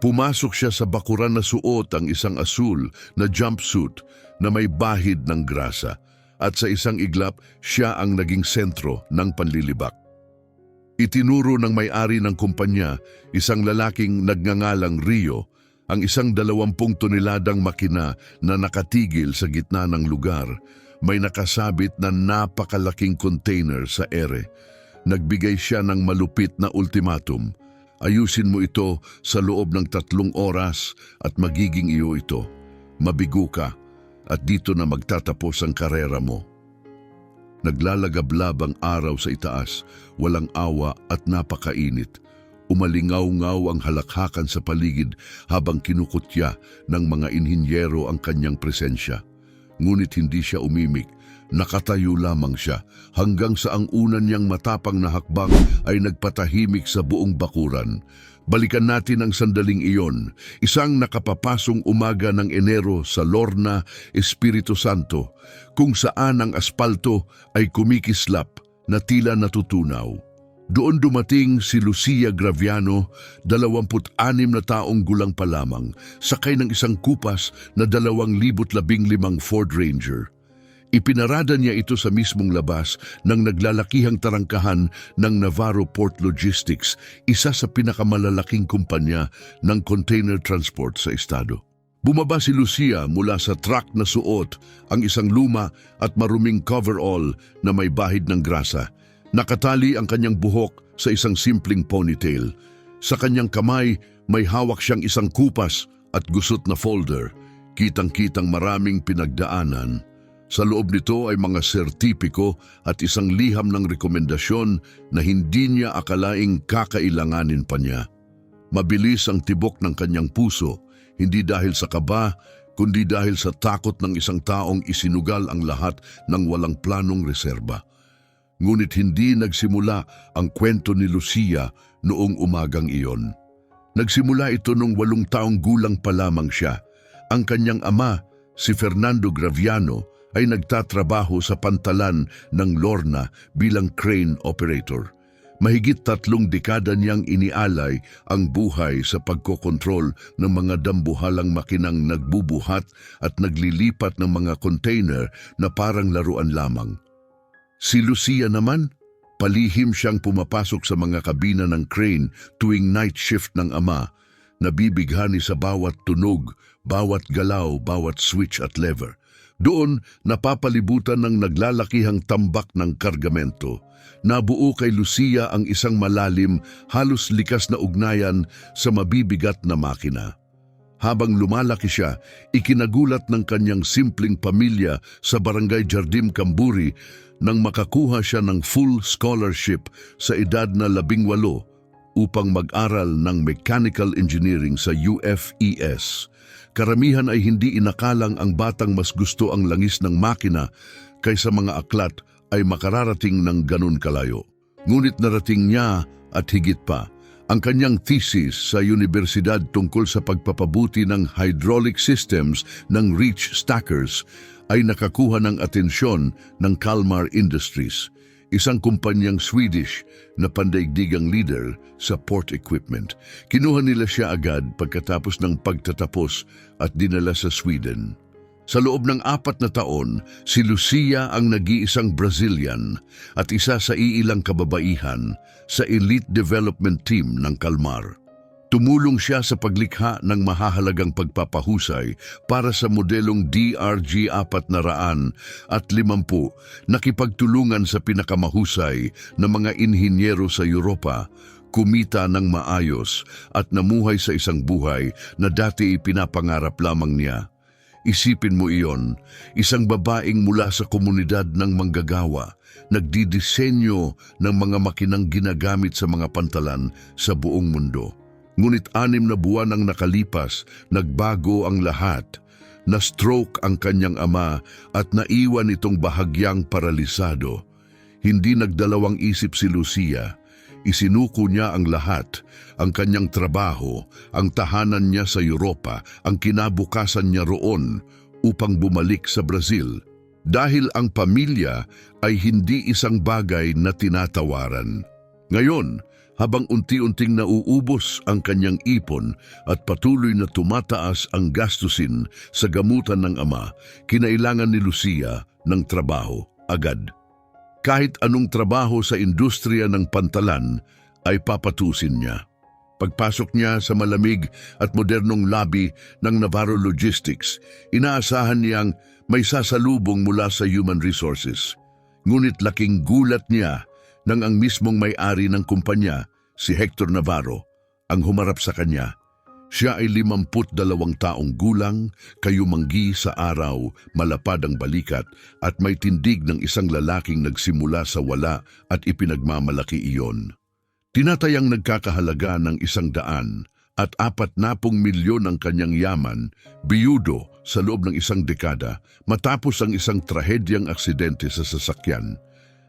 Pumasok siya sa bakuran na suot ang isang asul na jumpsuit na may bahid ng grasa at sa isang iglap siya ang naging sentro ng panlilibak. Itinuro ng may-ari ng kumpanya, isang lalaking nagngangalang Rio, ang isang 20 toneladang makina na nakatigil sa gitna ng lugar. May nakasabit na napakalaking container sa ere. Nagbigay siya ng malupit na ultimatum. Ayusin mo ito sa loob ng 3 oras at magiging iyo ito. Mabigo ka at dito na magtatapos ang karera mo. Naglalagablab ang araw sa itaas, walang awa at napakainit. Umalingaw-ngaw ang halakhakan sa paligid habang kinukutya ng mga inhinyero ang kanyang presensya. Ngunit hindi siya umimik, nakatayo lamang siya hanggang sa ang una niyang matapang na hakbang ay nagpatahimik sa buong bakuran. Balikan natin ang sandaling iyon, isang nakapapasong umaga ng Enero sa Lorna, Espiritu Santo, kung saan ang aspalto ay kumikislap na tila natutunaw. Doon dumating si Lucia Graviano, 26 na taong gulang pa lamang, sakay ng isang kupas na 2015 Ford Ranger. Ipinarada niya ito sa mismong labas ng naglalakihang tarangkahan ng Navarro Port Logistics, isa sa pinakamalalaking kumpanya ng container transport sa estado. Bumaba si Lucia mula sa truck na suot ang isang luma at maruming coverall na may bahid ng grasa. Nakatali ang kanyang buhok sa isang simpleng ponytail. Sa kanyang kamay, may hawak siyang isang kupas at gusot na folder. Kitang-kitang maraming pinagdaanan. Sa loob nito ay mga sertipiko at isang liham ng rekomendasyon na hindi niya akalaing kakailanganin pa niya. Mabilis ang tibok ng kanyang puso, hindi dahil sa kaba, kundi dahil sa takot ng isang taong isinugal ang lahat ng walang planong reserba. Ngunit hindi nagsimula ang kwento ni Lucia noong umagang iyon. Nagsimula ito nung 8 taong gulang pa lamang siya. Ang kanyang ama, si Fernando Graviano, ay nagtatrabaho sa pantalan ng Lorna bilang crane operator. Mahigit 3 dekada niyang inialay ang buhay sa pagkokontrol ng mga dambuhalang makinang nagbubuhat at naglilipat ng mga container na parang laruan lamang. Si Lucia naman, palihim siyang pumapasok sa mga kabina ng crane tuwing night shift ng ama, nabibighani sa bawat tunog, bawat galaw, bawat switch at lever. Doon, napapalibutan ng naglalakihang tambak ng kargamento. Nabuo kay Lucia ang isang malalim, halos likas na ugnayan sa mabibigat na makina. Habang lumalaki siya, ikinagulat ng kanyang simpleng pamilya sa Barangay Jardim Camburi nang makakuha siya ng full scholarship sa edad na 18 upang mag-aral ng mechanical engineering sa UFES. Karamihan ay hindi inakalang ang batang mas gusto ang langis ng makina kaysa mga aklat ay makararating ng ganun kalayo. Ngunit narating niya at higit pa ang kanyang thesis sa universidad tungkol sa pagpapabuti ng hydraulic systems ng reach stackers ay nakakuha ng atensyon ng Kalmar Industries, isang kumpanyang Swedish na pandaigdigang leader sa port equipment. Kinuha nila siya agad pagkatapos ng pagtatapos at dinala sa Sweden. Sa loob ng 4 na taon, si Lucia ang nag-iisang Brazilian at isa sa iilang kababaihan sa elite development team ng Kalmar. Tumulong siya sa paglikha ng mahahalagang pagpapahusay para sa modelong DRG 400 at 50, nakipagtulungan sa pinakamahusay na mga inhinyero sa Europa, kumita ng maayos at namuhay sa isang buhay na dati ipinapangarap lamang niya. Isipin mo iyon, isang babaeng mula sa komunidad ng manggagawa, nagdidisenyo ng mga makinang ginagamit sa mga pantalan sa buong mundo. Ngunit 6 na buwan ang nakalipas, nagbago ang lahat. Na-stroke ang kanyang ama at naiwan itong bahagyang paralisado. Hindi nagdalawang isip si Lucia. Isinuko niya ang lahat, ang kanyang trabaho, ang tahanan niya sa Europa, ang kinabukasan niya roon upang bumalik sa Brazil. Dahil ang pamilya ay hindi isang bagay na tinatawaran. Ngayon, habang unti-unting nauubos ang kanyang ipon at patuloy na tumataas ang gastusin sa gamutan ng ama, kinailangan ni Lucia ng trabaho agad. Kahit anong trabaho sa industriya ng pantalan ay papatusin niya. Pagpasok niya sa malamig at modernong lobby ng Navarro Logistics, inaasahan niyang may sasalubong mula sa Human Resources. Ngunit laking gulat niya nang ang mismong may-ari ng kumpanya, si Hector Navarro, ang humarap sa kanya. Siya ay 52 taong gulang, kayumanggi sa araw, malapad ang balikat at may tindig ng isang lalaking nagsimula sa wala at ipinagmamalaki iyon. Tinatayang nagkakahalaga ng 100 at 40 milyon ang kanyang yaman, biyudo sa loob ng isang dekada matapos ang isang trahedyang aksidente sa sasakyan.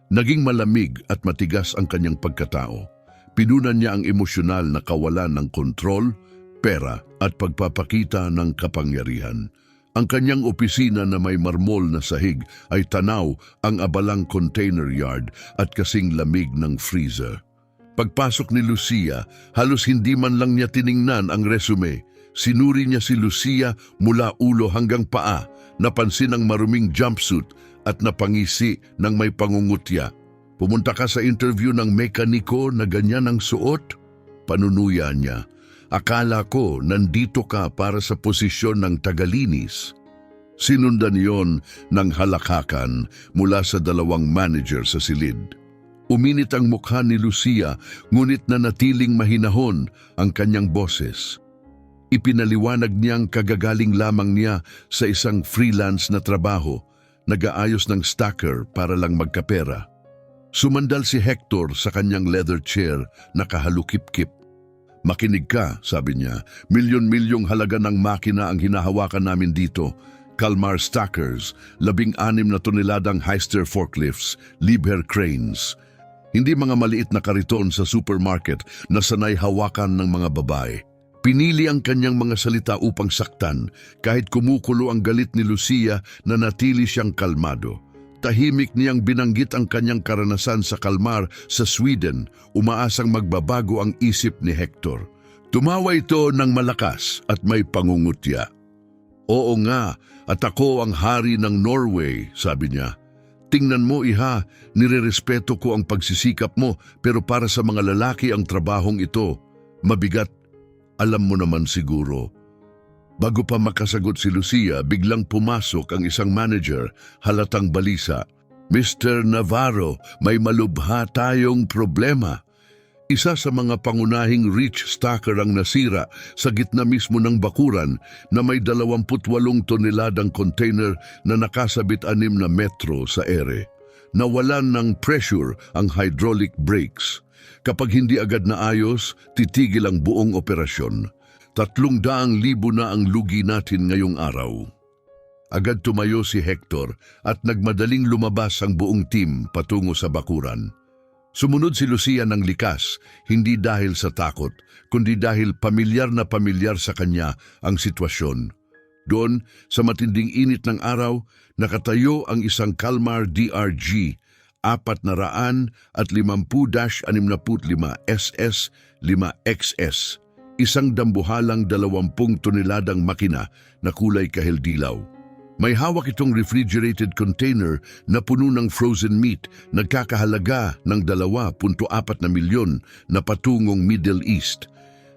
Naging malamig at matigas ang kanyang pagkatao. Pinunan niya ang emosyonal na kawalan ng kontrol, pera at pagpapakita ng kapangyarihan. Ang kanyang opisina na may marmol na sahig ay tanaw ang abalang container yard at kasing lamig ng freezer. Pagpasok ni Lucia, halos hindi man lang niya tiningnan ang resume. Sinuri niya si Lucia mula ulo hanggang paa, napansin ang maruming jumpsuit at napangisi ng may pangungutya. Pumunta ka sa interview ng mekaniko na ganyan ang suot? Panunuya niya. Akala ko nandito ka para sa posisyon ng tagalinis. Sinundan yon ng halakhakan mula sa 2 manager sa silid. Uminit ang mukha ni Lucia, ngunit nanatiling mahinahon ang kanyang boses. Ipinaliwanag niyang kagagaling lamang niya sa isang freelance na trabaho, nag-aayos ng stacker para lang magkapera. Sumandal si Hector sa kanyang leather chair na kahalukip-kip. Makinig ka, sabi niya, milyon-milyong halaga ng makina ang hinahawakan namin dito. Kalmar stackers, 16 na toneladang Hyster forklifts, Liebherr cranes. Hindi mga maliit na kariton sa supermarket na sanay hawakan ng mga babae. Pinili ang kanyang mga salita upang saktan, kahit kumukulo ang galit ni Lucia na natili siyang kalmado. Tahimik niyang binanggit ang kanyang karanasan sa Kalmar sa Sweden, umaasang magbabago ang isip ni Hector. Tumawa ito ng malakas at may pangungutya. Oo nga, at ako ang hari ng Norway, sabi niya. Tingnan mo, iha, nirerespeto ko ang pagsisikap mo, pero para sa mga lalaki ang trabahong ito, mabigat. Alam mo naman siguro. Bago pa makasagot si Lucia, biglang pumasok ang isang manager, halatang balisa. Mr. Navarro, may malubha tayong problema. Isa sa mga pangunahing rich stacker ang nasira sa gitna mismo ng bakuran na may 28 toneladang container na nakasabit 6 na metro sa ere. Nawalan ng pressure ang hydraulic brakes. Kapag hindi agad naayos, titigil ang buong operasyon. 300,000 na ang lugi natin ngayong araw. Agad tumayo si Hector at nagmadaling lumabas ang buong team patungo sa bakuran. Sumunod si Lucia ng likas, hindi dahil sa takot, kundi dahil pamilyar na pamilyar sa kanya ang sitwasyon. Doon, sa matinding init ng araw, nakatayo ang isang Kalmar DRG 450-65 SS-5XS, isang dambuhalang 20 toneladang makina na kulay kahel-dilaw. May hawak itong refrigerated container na puno ng frozen meat, nagkakahalaga ng 2.4 na milyon na patungong Middle East.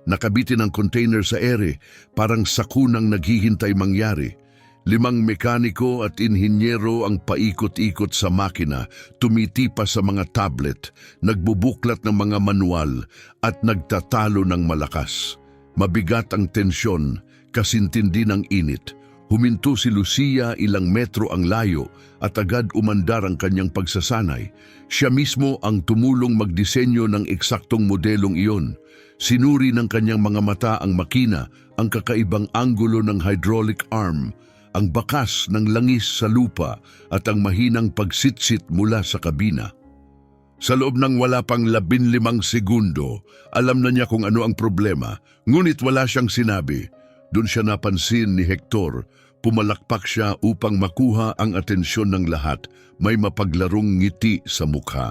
Nakabitin ang container sa ere, parang sakunang naghihintay mangyari. 5 mekaniko at inhinyero ang paikot-ikot sa makina, tumitipa sa mga tablet, nagbubuklat ng mga manual at nagtatalo ng malakas. Mabigat ang tensyon, kasintindi ng init. Huminto si Lucia ilang metro ang layo at agad umandar ang kanyang pagsasanay. Siya mismo ang tumulong magdisenyo ng eksaktong modelong iyon. Sinuri ng kanyang mga mata ang makina, ang kakaibang anggulo ng hydraulic arm, ang bakas ng langis sa lupa at ang mahinang pagsitsit mula sa kabina. Sa loob ng wala pang 15 segundo, alam na niya kung ano ang problema, ngunit wala siyang sinabi. Doon siya napansin ni Hector, pumalakpak siya upang makuha ang atensyon ng lahat, may mapaglarong ngiti sa mukha.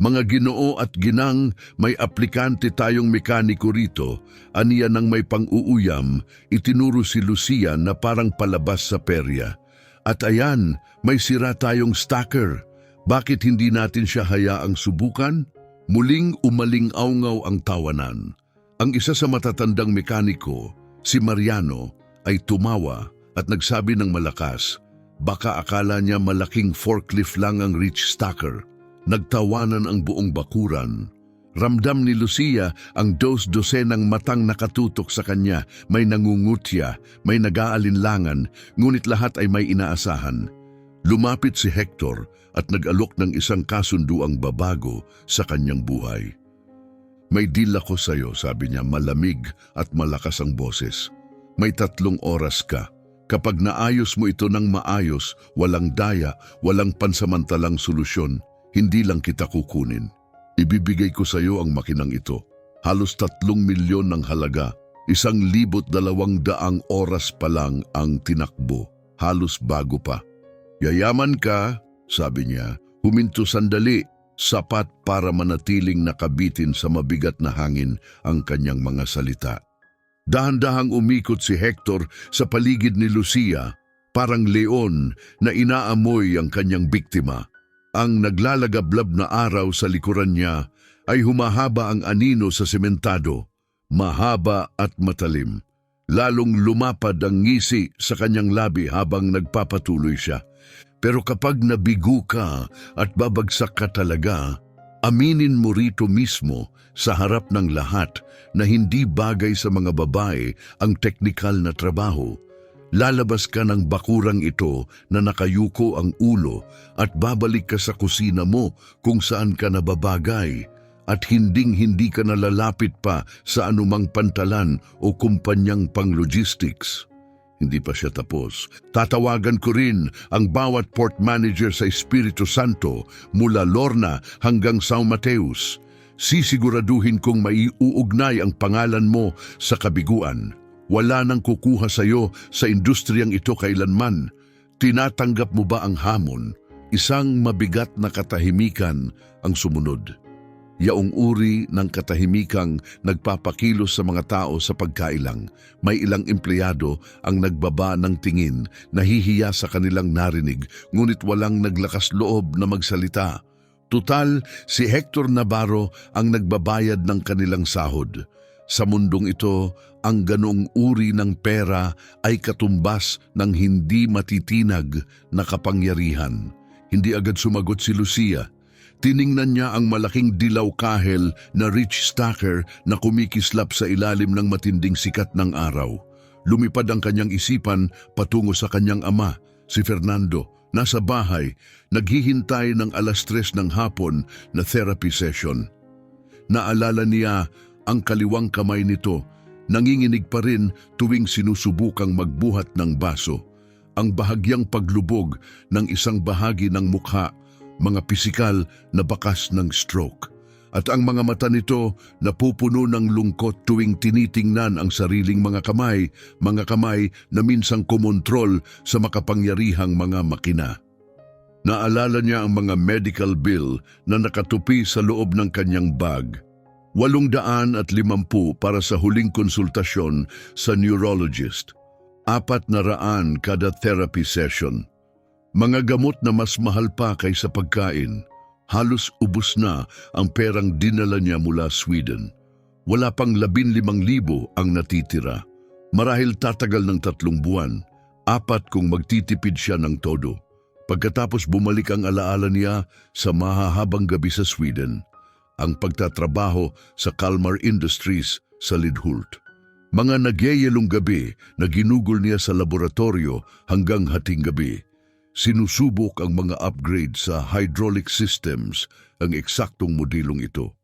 Mga Ginoo at ginang, may aplikante tayong mekaniko rito. Aniya nang may pang-uuyam, itinuro si Lucia na parang palabas sa perya. At ayan, may sira tayong stacker. Bakit hindi natin siya hayaang subukan? Muling umaling-awngaw ang tawanan. Ang isa sa matatandang mekaniko, si Mariano, ay tumawa at nagsabi ng malakas, baka akala niya malaking forklift lang ang reach stacker. Nagtawanan ang buong bakuran. Ramdam ni Lucia ang dos-dosenang matang nakatutok sa kanya, may nangungutya, may nag-aalinlangan, ngunit lahat ay may inaasahan. Lumapit si Hector at nag-alok ng isang kasunduang babago sa kanyang buhay. May deal ako sa'yo, sabi niya, malamig at malakas ang boses. May 3 oras ka. Kapag naayos mo ito ng maayos, walang daya, walang pansamantalang solusyon, hindi lang kita kukunin. Ibibigay ko sa iyo ang makinang ito. Halos 3 milyon ng halaga. 1,200 oras pa lang ang tinakbo. Halos bago pa. Yayaman ka, sabi niya. Huminto sandali. Sapat para manatiling nakabitin sa mabigat na hangin ang kanyang mga salita. Dahan-dahang umikot si Hector sa paligid ni Lucia, parang leon na inaamoy ang kanyang biktima. Ang naglalagablab na araw sa likuran niya ay humahaba ang anino sa sementado, mahaba at matalim. Lalong lumapad ang ngisi sa kanyang labi habang nagpapatuloy siya. Pero kapag nabigo ka at babagsak ka talaga, aminin mo rito mismo sa harap ng lahat na hindi bagay sa mga babae ang teknikal na trabaho. Lalabas ka ng bakurang ito na nakayuko ang ulo at babalik ka sa kusina mo kung saan ka nababagay at hinding-hindi ka nalalapit pa sa anumang pantalan o kumpanyang pang-logistics. Hindi pa siya tapos. Tatawagan ko rin ang bawat port manager sa Espiritu Santo mula Lorna hanggang São Mateus. Sisiguraduhin kong maiuugnay ang pangalan mo sa kabiguan. Wala nang kukuha sa iyo sa industriyang ito kailanman. Tinatanggap mo ba ang hamon? Isang mabigat na katahimikan ang sumunod. Yaong uri ng katahimikang nagpapakilos sa mga tao sa pagkailang. May ilang empleyado ang nagbaba ng tingin, nahihiya sa kanilang narinig, ngunit walang naglakas loob na magsalita. Tutal, si Hector Navarro ang nagbabayad ng kanilang sahod. Sa mundong ito, ang ganong uri ng pera ay katumbas ng hindi matitinag na kapangyarihan. Hindi agad sumagot si Lucia. Tiningnan niya ang malaking dilaw kahel na rich stacker na kumikislap sa ilalim ng matinding sikat ng araw. Lumipad ang kanyang isipan patungo sa kanyang ama, si Fernando. Nasa bahay, naghihintay ng 3:00 ng hapon na therapy session. Naalala niya ang kaliwang kamay nito, nanginginig pa rin tuwing sinusubukang magbuhat ng baso. Ang bahagyang paglubog ng isang bahagi ng mukha, mga pisikal na bakas ng stroke. At ang mga mata nito napupuno ng lungkot tuwing tinitingnan ang sariling mga kamay na minsang kumontrol sa makapangyarihang mga makina. Naalala niya ang mga medical bill na nakatupi sa loob ng kanyang bag. 850 para sa huling konsultasyon sa neurologist. 400 kada therapy session. Mga gamot na mas mahal pa kaysa pagkain. Halos ubos na ang perang dinala niya mula Sweden. Wala pang 15,000 ang natitira. Marahil tatagal ng 3 buwan, 4 kung magtitipid siya ng todo. Pagkatapos bumalik ang alaala niya sa mahahabang gabi sa Sweden, ang pagtatrabaho sa Kalmar Industries sa Lidhult. Mga nagyayelong gabi na ginugol niya sa laboratorio hanggang hating gabi. Sinusubok ang mga upgrade sa hydraulic systems, ang eksaktong modelong ito.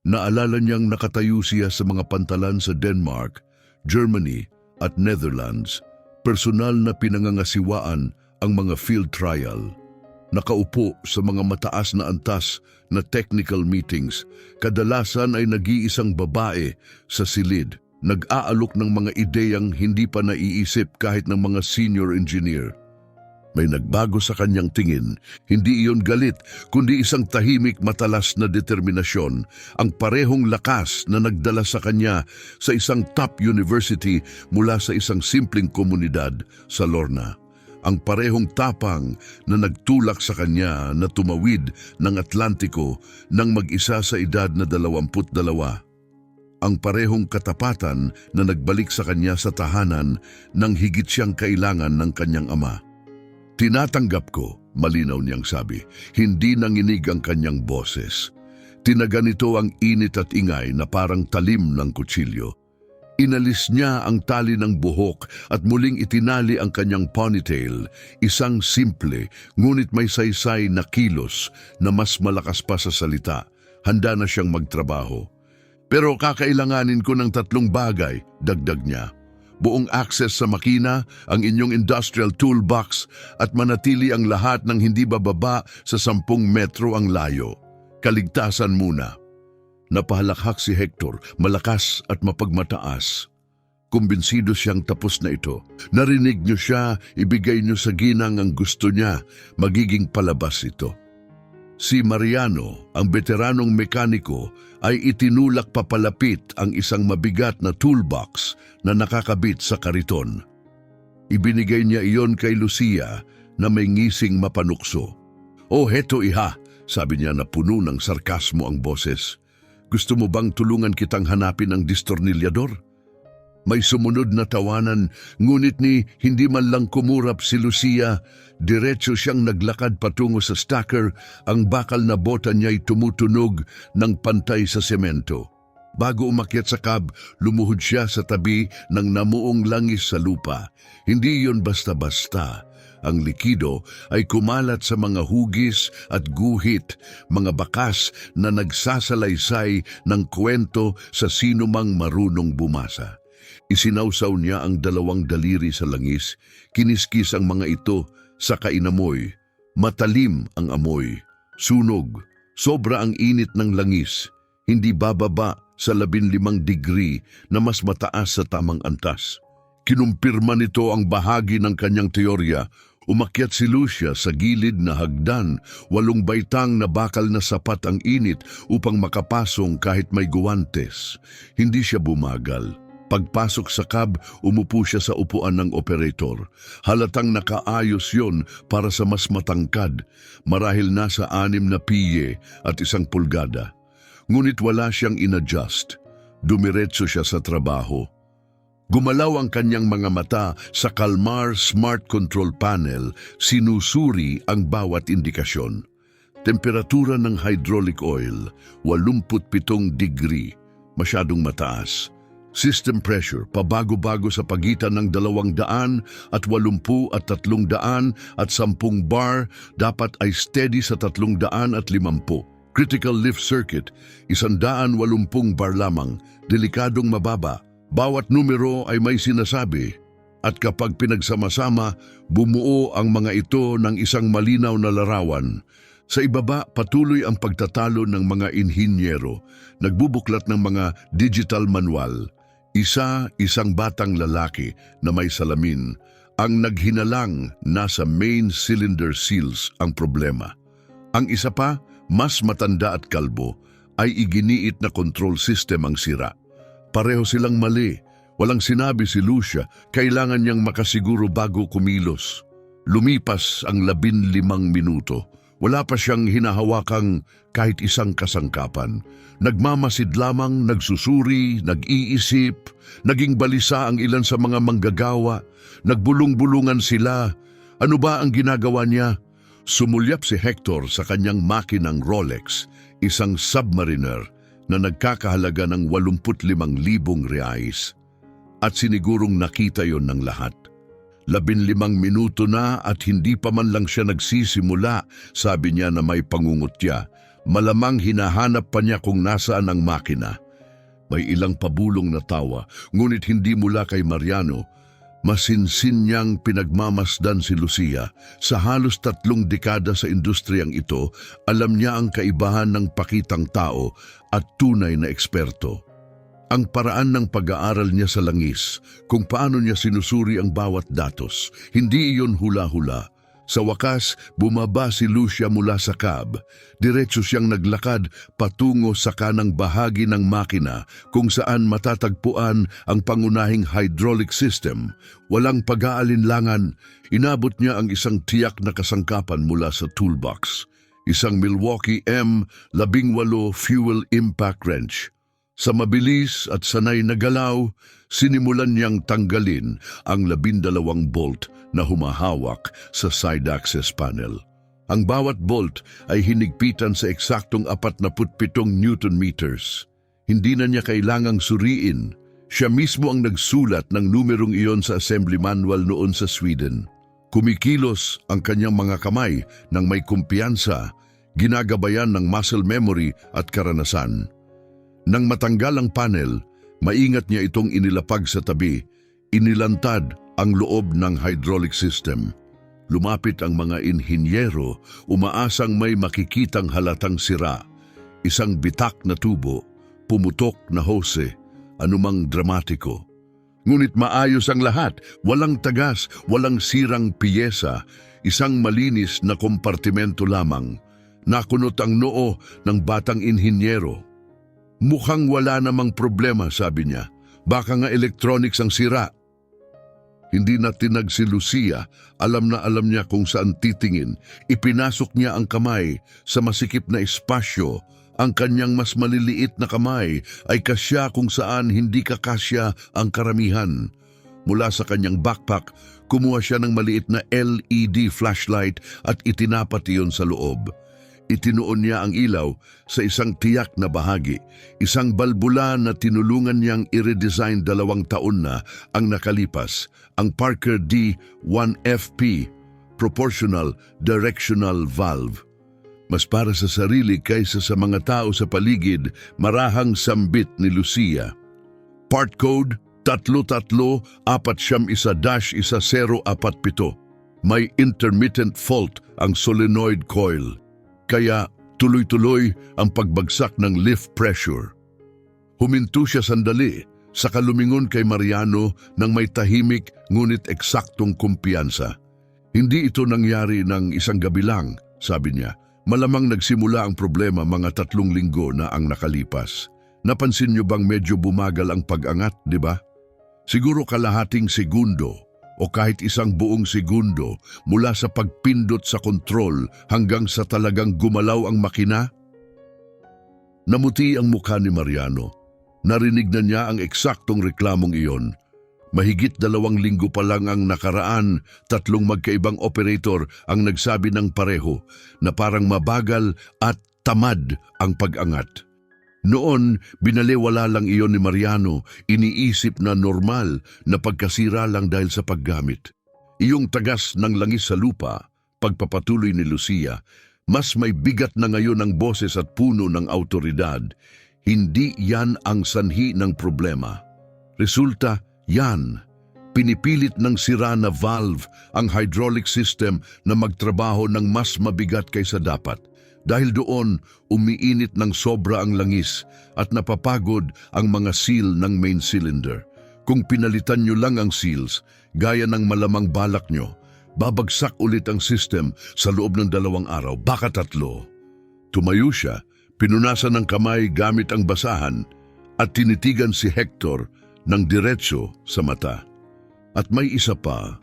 Naalala niyang nakatayo siya sa mga pantalan sa Denmark, Germany at Netherlands. Personal na pinangangasiwaan ang mga field trial. Nakaupo sa mga mataas na antas na technical meetings, kadalasan ay nag-iisang babae sa silid, nag-aalok ng mga ideyang hindi pa naiisip kahit ng mga senior engineer. May nagbago sa kanyang tingin. Hindi iyon galit, kundi isang tahimik matalas na determinasyon, ang parehong lakas na nagdala sa kanya sa isang top university mula sa isang simpleng komunidad sa Lorna. Ang parehong tapang na nagtulak sa kanya na tumawid ng Atlantiko nang mag-isa sa edad na 22. Ang parehong katapatan na nagbalik sa kanya sa tahanan nang higit siyang kailangan ng kanyang ama. Tinatanggap ko, malinaw niyang sabi, hindi nanginig ang kanyang boses. Tinaga nito ang init at ingay na parang talim ng kutsilyo. Inalis niya ang tali ng buhok at muling itinali ang kanyang ponytail, isang simple ngunit may saysay na kilos na mas malakas pa sa salita. Handa na siyang magtrabaho. Pero kakailanganin ko ng 3 bagay, dagdag niya. Buong access sa makina, ang inyong industrial toolbox at manatili ang lahat ng hindi bababa sa 10 metro ang layo. Kaligtasan muna. Napahalakhak si Hector, malakas at mapagmataas. Kumbinsido siyang tapos na ito. Narinig niyo siya, ibigay niyo sa ginang ang gusto niya, magiging palabas ito. Si Mariano, ang veteranong mekaniko, ay itinulak papalapit ang isang mabigat na toolbox na nakakabit sa kariton. Ibinigay niya iyon kay Lucia na may ngising mapanukso. "Oh, heto iha," sabi niya na puno ng sarkasmo ang boses. "Gusto mo bang tulungan kitang hanapin ang distornilyador?" May sumunod na tawanan, ngunit hindi man lang kumurap si Lucia. Diretso siyang naglakad patungo sa stacker, ang bakal na bota niya'y tumutunog ng pantay sa semento. Bago umakyat sa cab, lumuhod siya sa tabi ng namuong langis sa lupa. Hindi iyon basta-basta. Ang likido ay kumalat sa mga hugis at guhit, mga bakas na nagsasalaysay ng kwento sa sinumang marunong bumasa. Isinawsaw niya ang 2 daliri sa langis, kiniskis ang mga ito, saka inamoy. Matalim ang amoy, sunog, sobra ang init ng langis, hindi bababa sa 15 degree na mas mataas sa tamang antas. Kinumpirma nito ang bahagi ng kanyang teorya. Umakyat si Lucia sa gilid na hagdan, 8 baitang na bakal na sapat ang init upang makapasong kahit may guwantes. Hindi siya bumagal. Pagpasok sa cab, umupo siya sa upuan ng operator. Halatang nakaayos yon para sa mas matangkad, marahil nasa 6 na piye at 1 pulgada. Ngunit wala siyang inadjust. Dumiretso siya sa trabaho. Gumalaw ang kanyang mga mata sa Kalmar Smart Control Panel, sinusuri ang bawat indikasyon. Temperatura ng hydraulic oil, 87 degree, masyadong mataas. System pressure, pabago-bago sa pagitan ng 280 at 310 at 10 bar, dapat ay steady sa 350. Critical lift circuit, 180 bar lamang, delikadong mababa. Bawat numero ay may sinasabi. At kapag pinagsama-sama, bumuo ang mga ito ng isang malinaw na larawan. Sa ibaba, patuloy ang pagtatalo ng mga inhinyero, nagbubuklat ng mga digital manual. Isang batang lalaki na may salamin. Ang naghinalang nasa main cylinder seals ang problema. Ang isa pa, mas matanda at kalbo, ay iginiit na control system ang sira. Pareho silang mali. Walang sinabi si Lucia, kailangan niyang makasiguro bago kumilos. Lumipas ang 15 minuto. Wala pa siyang hinahawakang kahit isang kasangkapan. Nagmamasid lamang, nagsusuri, nag-iisip, naging balisa ang ilan sa mga manggagawa, nagbulong-bulungan sila. Ano ba ang ginagawa niya? Sumulyap si Hector sa kanyang makinang Rolex, isang submariner na nagkakahalaga ng 85,000 reais. At sinigurong nakita yon ng lahat. 15 minuto na at hindi pa man lang siya nagsisimula, sabi niya na may pangungutya. Malamang hinahanap pa niya kung nasaan ang makina. May ilang pabulong na tawa, ngunit hindi mula kay Mariano. Masinsin niyang pinagmamasdan si Lucia. Sa halos 3 dekada sa industriyang ito, alam niya ang kaibahan ng pakitang tao at tunay na eksperto. Ang paraan ng pag-aaral niya sa langis, kung paano niya sinusuri ang bawat datos, hindi iyon hula-hula. Sa wakas, bumaba si Lucia mula sa cab. Diretso siyang naglakad patungo sa kanang bahagi ng makina kung saan matatagpuan ang pangunahing hydraulic system. Walang pag-aalinlangan, inabot niya ang isang tiyak na kasangkapan mula sa toolbox. Isang Milwaukee M18 fuel impact wrench. Sa mabilis at sanay na galaw, sinimulan niyang tanggalin ang 12 bolt na humahawak sa side access panel. Ang bawat bolt ay hinigpitan sa eksaktong 47 Newton meters. Hindi na niya kailangang suriin. Siya mismo ang nagsulat ng numerong iyon sa assembly manual noon sa Sweden. Kumikilos ang kanyang mga kamay ng may kumpiyansa, ginagabayan ng muscle memory at karanasan. Nang matanggal ang panel, maingat niya itong inilapag sa tabi, inilantad ang loob ng hydraulic system. Lumapit ang mga inhinyero, umaasang may makikitang halatang sira. Isang bitak na tubo, pumutok na hose, anumang dramatiko. Ngunit maayos ang lahat, walang tagas, walang sirang piyesa, isang malinis na kompartimento lamang. Nakunot ang noo ng batang inhinyero. Mukhang wala namang problema, sabi niya. Baka nga electronics ang sira. Hindi na tinag si Lucia, alam na alam niya kung saan titingin. Ipinasok niya ang kamay sa masikip na espasyo. Ang kanyang mas maliliit na kamay ay kasya kung saan hindi kakasya ang karamihan. Mula sa kanyang backpack, kumuha siya ng maliit na LED flashlight at itinapat iyon sa loob. Itinuon niya ang ilaw sa isang tiyak na bahagi, isang balbula na tinulungan niyang i-redesign 2 taon na ang nakalipas, ang Parker D1FP, Proportional Directional Valve. Mas para sa sarili kaysa sa mga tao sa paligid, marahang sambit ni Lucia. Part code 334-1-1047. May intermittent fault ang solenoid coil. Kaya tuloy-tuloy ang pagbagsak ng lift pressure. Huminto siya sandali, saka lumingon kay Mariano nang may tahimik ngunit eksaktong kumpiyansa. Hindi ito nangyari ng isang gabi lang, sabi niya. Malamang nagsimula ang problema mga 3 linggo na ang nakalipas. Napansin niyo bang medyo bumagal ang pag-angat, di ba? Siguro kalahating segundo o kahit isang buong segundo mula sa pagpindot sa kontrol hanggang sa talagang gumalaw ang makina? Namuti ang mukha ni Mariano. Narinig na niya ang eksaktong reklamong iyon. Mahigit 2 linggo pa lang ang nakaraan, 3 magkaibang operator ang nagsabi ng pareho na parang mabagal at tamad ang pag-angat. Noon, binaliwala lang iyon ni Mariano, iniisip na normal na pagkasira lang dahil sa paggamit. Iyong tagas ng langis sa lupa, pagpapatuloy ni Lucia, mas may bigat na ngayon ang boses at puno ng autoridad. Hindi yan ang sanhi ng problema. Resulta, yan. Pinipilit ng sira na valve ang hydraulic system na magtrabaho ng mas mabigat kaysa dapat. Dahil doon, umiinit ng sobra ang langis at napapagod ang mga seal ng main cylinder. Kung pinalitan nyo lang ang seals, gaya ng malamang balak nyo, babagsak ulit ang system sa loob ng 2 araw, baka 3. Tumayo siya, pinunasan ng kamay gamit ang basahan at tinitigan si Hector ng diretso sa mata. At may isa pa,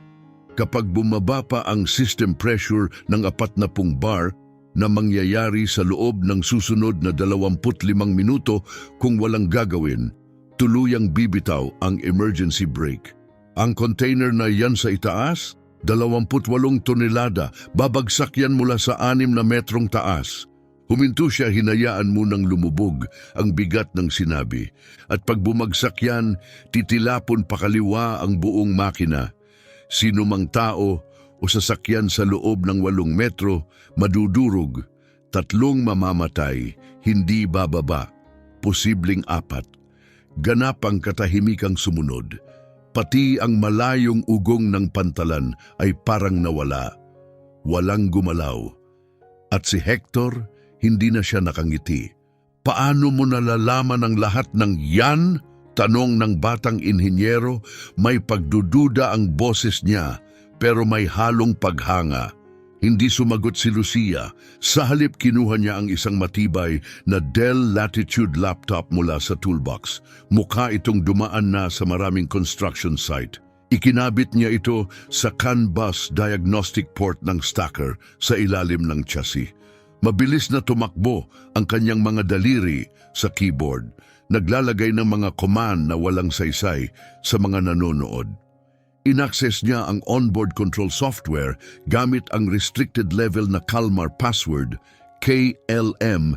kapag bumaba pa ang system pressure ng 40 bar, na mangyayari sa loob ng susunod na 25 minuto kung walang gagawin, tuluyang bibitaw ang emergency brake. Ang container na yan sa itaas, 28 tonelada, babagsak yan mula sa 6 na metrong taas. Huminto siya, hinayaan munang lumubog ang bigat ng sinabi. At pag bumagsak yan, titilapon pakaliwa ang buong makina. Sino mang tao o sasakyan sa loob ng 8 metro, madudurog, 3 mamamatay, hindi bababa, posibleng 4. Ganap ang katahimikang sumunod. Pati ang malayong ugong ng pantalan ay parang nawala. Walang gumalaw. At si Hector, hindi na siya nakangiti. Paano mo nalalaman ang lahat ng yan? Tanong ng batang inhinyero, may pagdududa ang boses niya, pero may halong paghanga. Hindi sumagot si Lucia. Sa halip kinuha niya ang isang matibay na Dell Latitude laptop mula sa toolbox. Mukha itong dumaan na sa maraming construction site. Ikinabit niya ito sa CAN bus diagnostic port ng stacker sa ilalim ng chassis. Mabilis na tumakbo ang kanyang mga daliri sa keyboard. Naglalagay ng mga command na walang saysay sa mga nanonood. In-access niya ang onboard control software gamit ang restricted level na Kalmar password KLM-ENG-L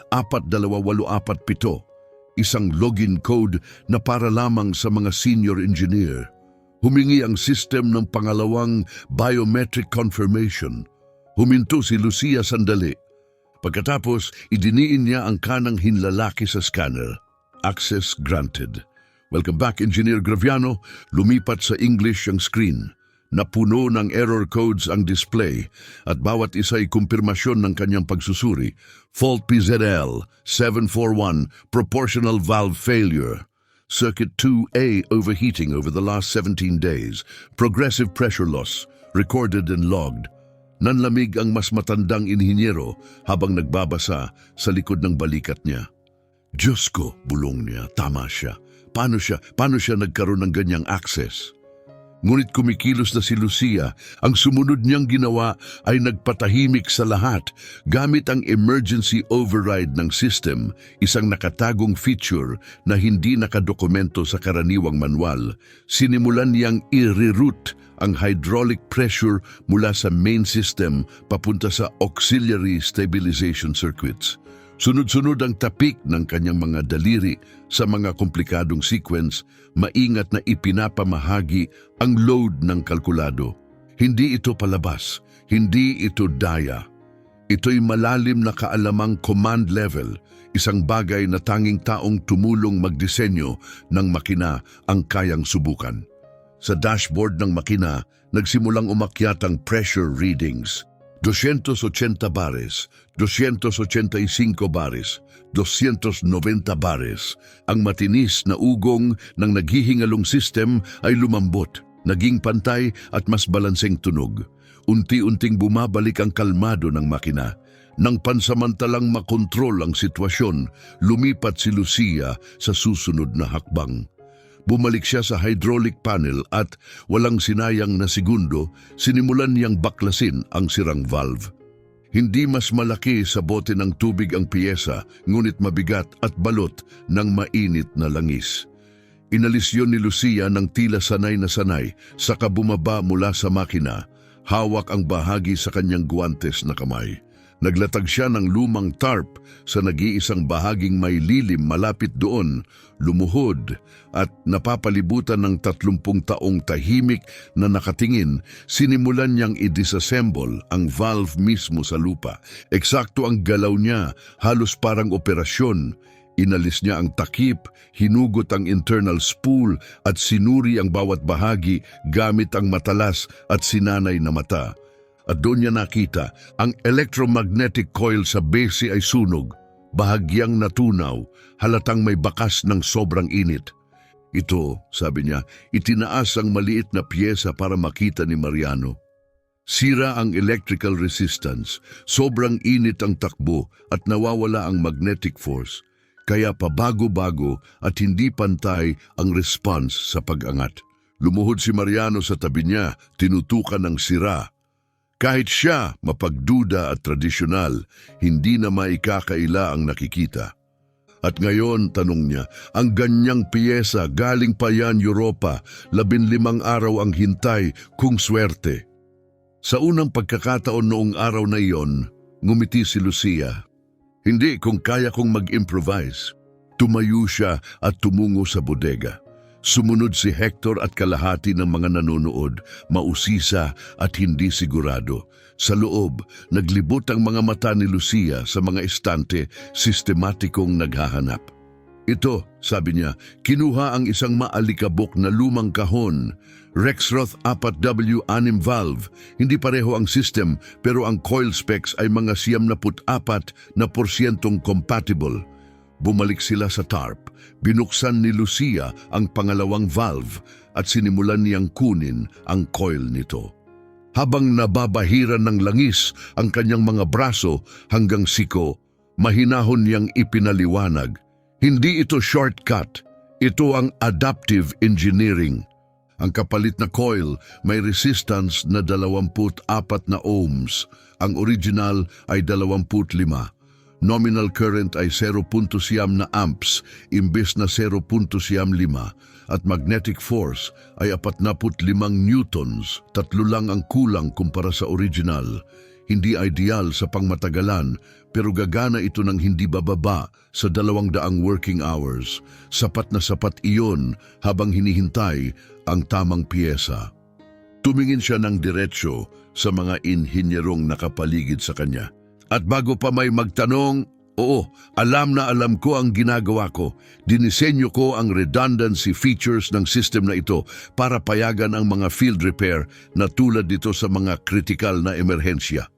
42847, isang login code na para lamang sa mga senior engineer. Humingi ang system ng pangalawang biometric confirmation. Huminto si Lucia sandali. Pagkatapos, idiniin niya ang kanang hinlalaki sa scanner. Access granted. Welcome back, Engineer Graviano. Lumipat sa English ang screen. Napuno ng error codes ang display at bawat isa ay kumpirmasyon ng kanyang pagsusuri. Fault PZL 741, proportional valve failure. Circuit 2A overheating over the last 17 days. Progressive pressure loss, recorded and logged. Nanlamig ang mas matandang inhinyero habang nagbabasa sa likod ng balikat niya. Diyos ko, bulong niya, tama siya. Paano siya nagkaroon ng ganyang access? Ngunit kumikilos na si Lucia, ang sumunod niyang ginawa ay nagpatahimik sa lahat gamit ang emergency override ng system, isang nakatagong feature na hindi nakadokumento sa karaniwang manual. Sinimulan niyang i-reroute ang hydraulic pressure mula sa main system papunta sa auxiliary stabilization circuits. Sunod-sunod ang tapik ng kanyang mga daliri sa mga komplikadong sequence, maingat na ipinapamahagi ang load ng kalkulado. Hindi ito palabas, hindi ito daya. Ito'y malalim na kaalamang command level, isang bagay na tanging taong tumulong magdisenyo ng makina ang kayang subukan. Sa dashboard ng makina, nagsimulang umakyat ang pressure readings. 280 bares, 285 bares, 290 bares. Ang matinis na ugong ng naghihingalong system ay lumambot, naging pantay at mas balanseng tunog. Unti-unting bumabalik ang kalmado ng makina. Nang pansamantalang makontrol ang sitwasyon, lumipat si Lucia sa susunod na hakbang. Bumalik siya sa hydraulic panel at walang sinayang na segundo, sinimulan niyang baklasin ang sirang valve. Hindi mas malaki sa bote ng tubig ang piyesa, ngunit mabigat at balot ng mainit na langis. Inalis yun ni Lucia ng tila sanay na sanay, saka bumaba mula sa makina, hawak ang bahagi sa kanyang guwantes na kamay. Naglatag siya ng lumang tarp sa nag-iisang bahaging may lilim malapit doon, lumuhod at napapalibutan ng 30 taong tahimik na nakatingin, sinimulan niyang i-disassemble ang valve mismo sa lupa. Eksakto ang galaw niya, halos parang operasyon. Inalis niya ang takip, hinugot ang internal spool at sinuri ang bawat bahagi gamit ang matalas at sinanay na mata. At doon niya nakita, ang electromagnetic coil sa base ay sunog, bahagyang natunaw, halatang may bakas ng sobrang init. Ito, sabi niya, itinaas ang maliit na piyesa para makita ni Mariano. Sira ang electrical resistance, sobrang init ang takbo at nawawala ang magnetic force, kaya pabago-bago at hindi pantay ang response sa pag-angat. Lumuhod si Mariano sa tabi niya, tinutukan ng sira. Kahit siya, mapagduda at tradisyonal, hindi na maikakaila ang nakikita. At ngayon, tanong niya, ang ganyang piyesa galing pa yan Europa, 15 araw ang hintay kung swerte. Sa unang pagkakataon noong araw na iyon, ngumiti si Lucia. Hindi kung kaya kong mag-improvise. Tumayo siya at tumungo sa bodega. Sumunod si Hector at kalahati ng mga nanonood, mausisa at hindi sigurado. Sa loob, naglibot ang mga mata ni Lucia sa mga estante, sistematikong naghahanap. Ito, sabi niya, kinuha ang isang maalikabok na lumang kahon. Rexroth 4W6 valve. Hindi pareho ang system, pero ang coil specs ay mga 74% compatible. Bumalik sila sa tarp, binuksan ni Lucia ang pangalawang valve at sinimulan niyang kunin ang coil nito. Habang nababahiran ng langis ang kanyang mga braso hanggang siko, mahinahon niyang ipinaliwanag. Hindi ito shortcut, ito ang adaptive engineering. Ang kapalit na coil may resistance na 24 na ohms. Ang original ay 25. Nominal current ay 0.9 na amps imbes na 0.5 at magnetic force ay 45 newtons, 3 lang ang kulang kumpara sa original. Hindi ideal sa pangmatagalan pero gagana ito ng hindi bababa sa 200 working hours. Sapat na sapat iyon habang hinihintay ang tamang piyesa. Tumingin siya ng diretsyo sa mga inhinyerong nakapaligid sa kanya. At bago pa may magtanong, oo, alam na alam ko ang ginagawa ko. Dinisenyo ko ang redundancy features ng system na ito para payagan ang mga field repair na tulad dito sa mga critical na emerhensya.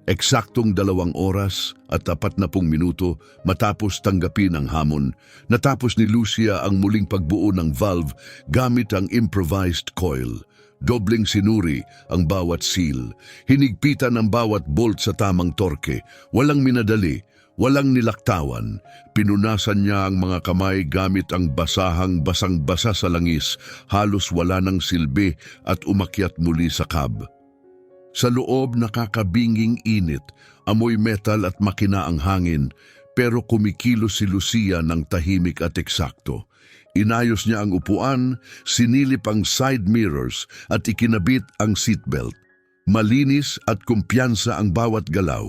Eksaktong 2 oras at 40 minuto matapos tanggapin ang hamon, natapos ni Lucia ang muling pagbuo ng valve gamit ang improvised coil. Dobling sinuri ang bawat seal, hinigpitan ang bawat bolt sa tamang torke, walang minadali, walang nilaktawan. Pinunasan niya ang mga kamay gamit ang basang-basa sa langis, halos wala ng silbi at umakyat muli sa cab. Sa loob nakakabinging init, amoy metal at makina ang hangin, pero kumikilos si Lucia ng tahimik at eksakto. Inayos niya ang upuan, sinilip ang side mirrors at ikinabit ang seatbelt. Malinis at kumpiyansa ang bawat galaw.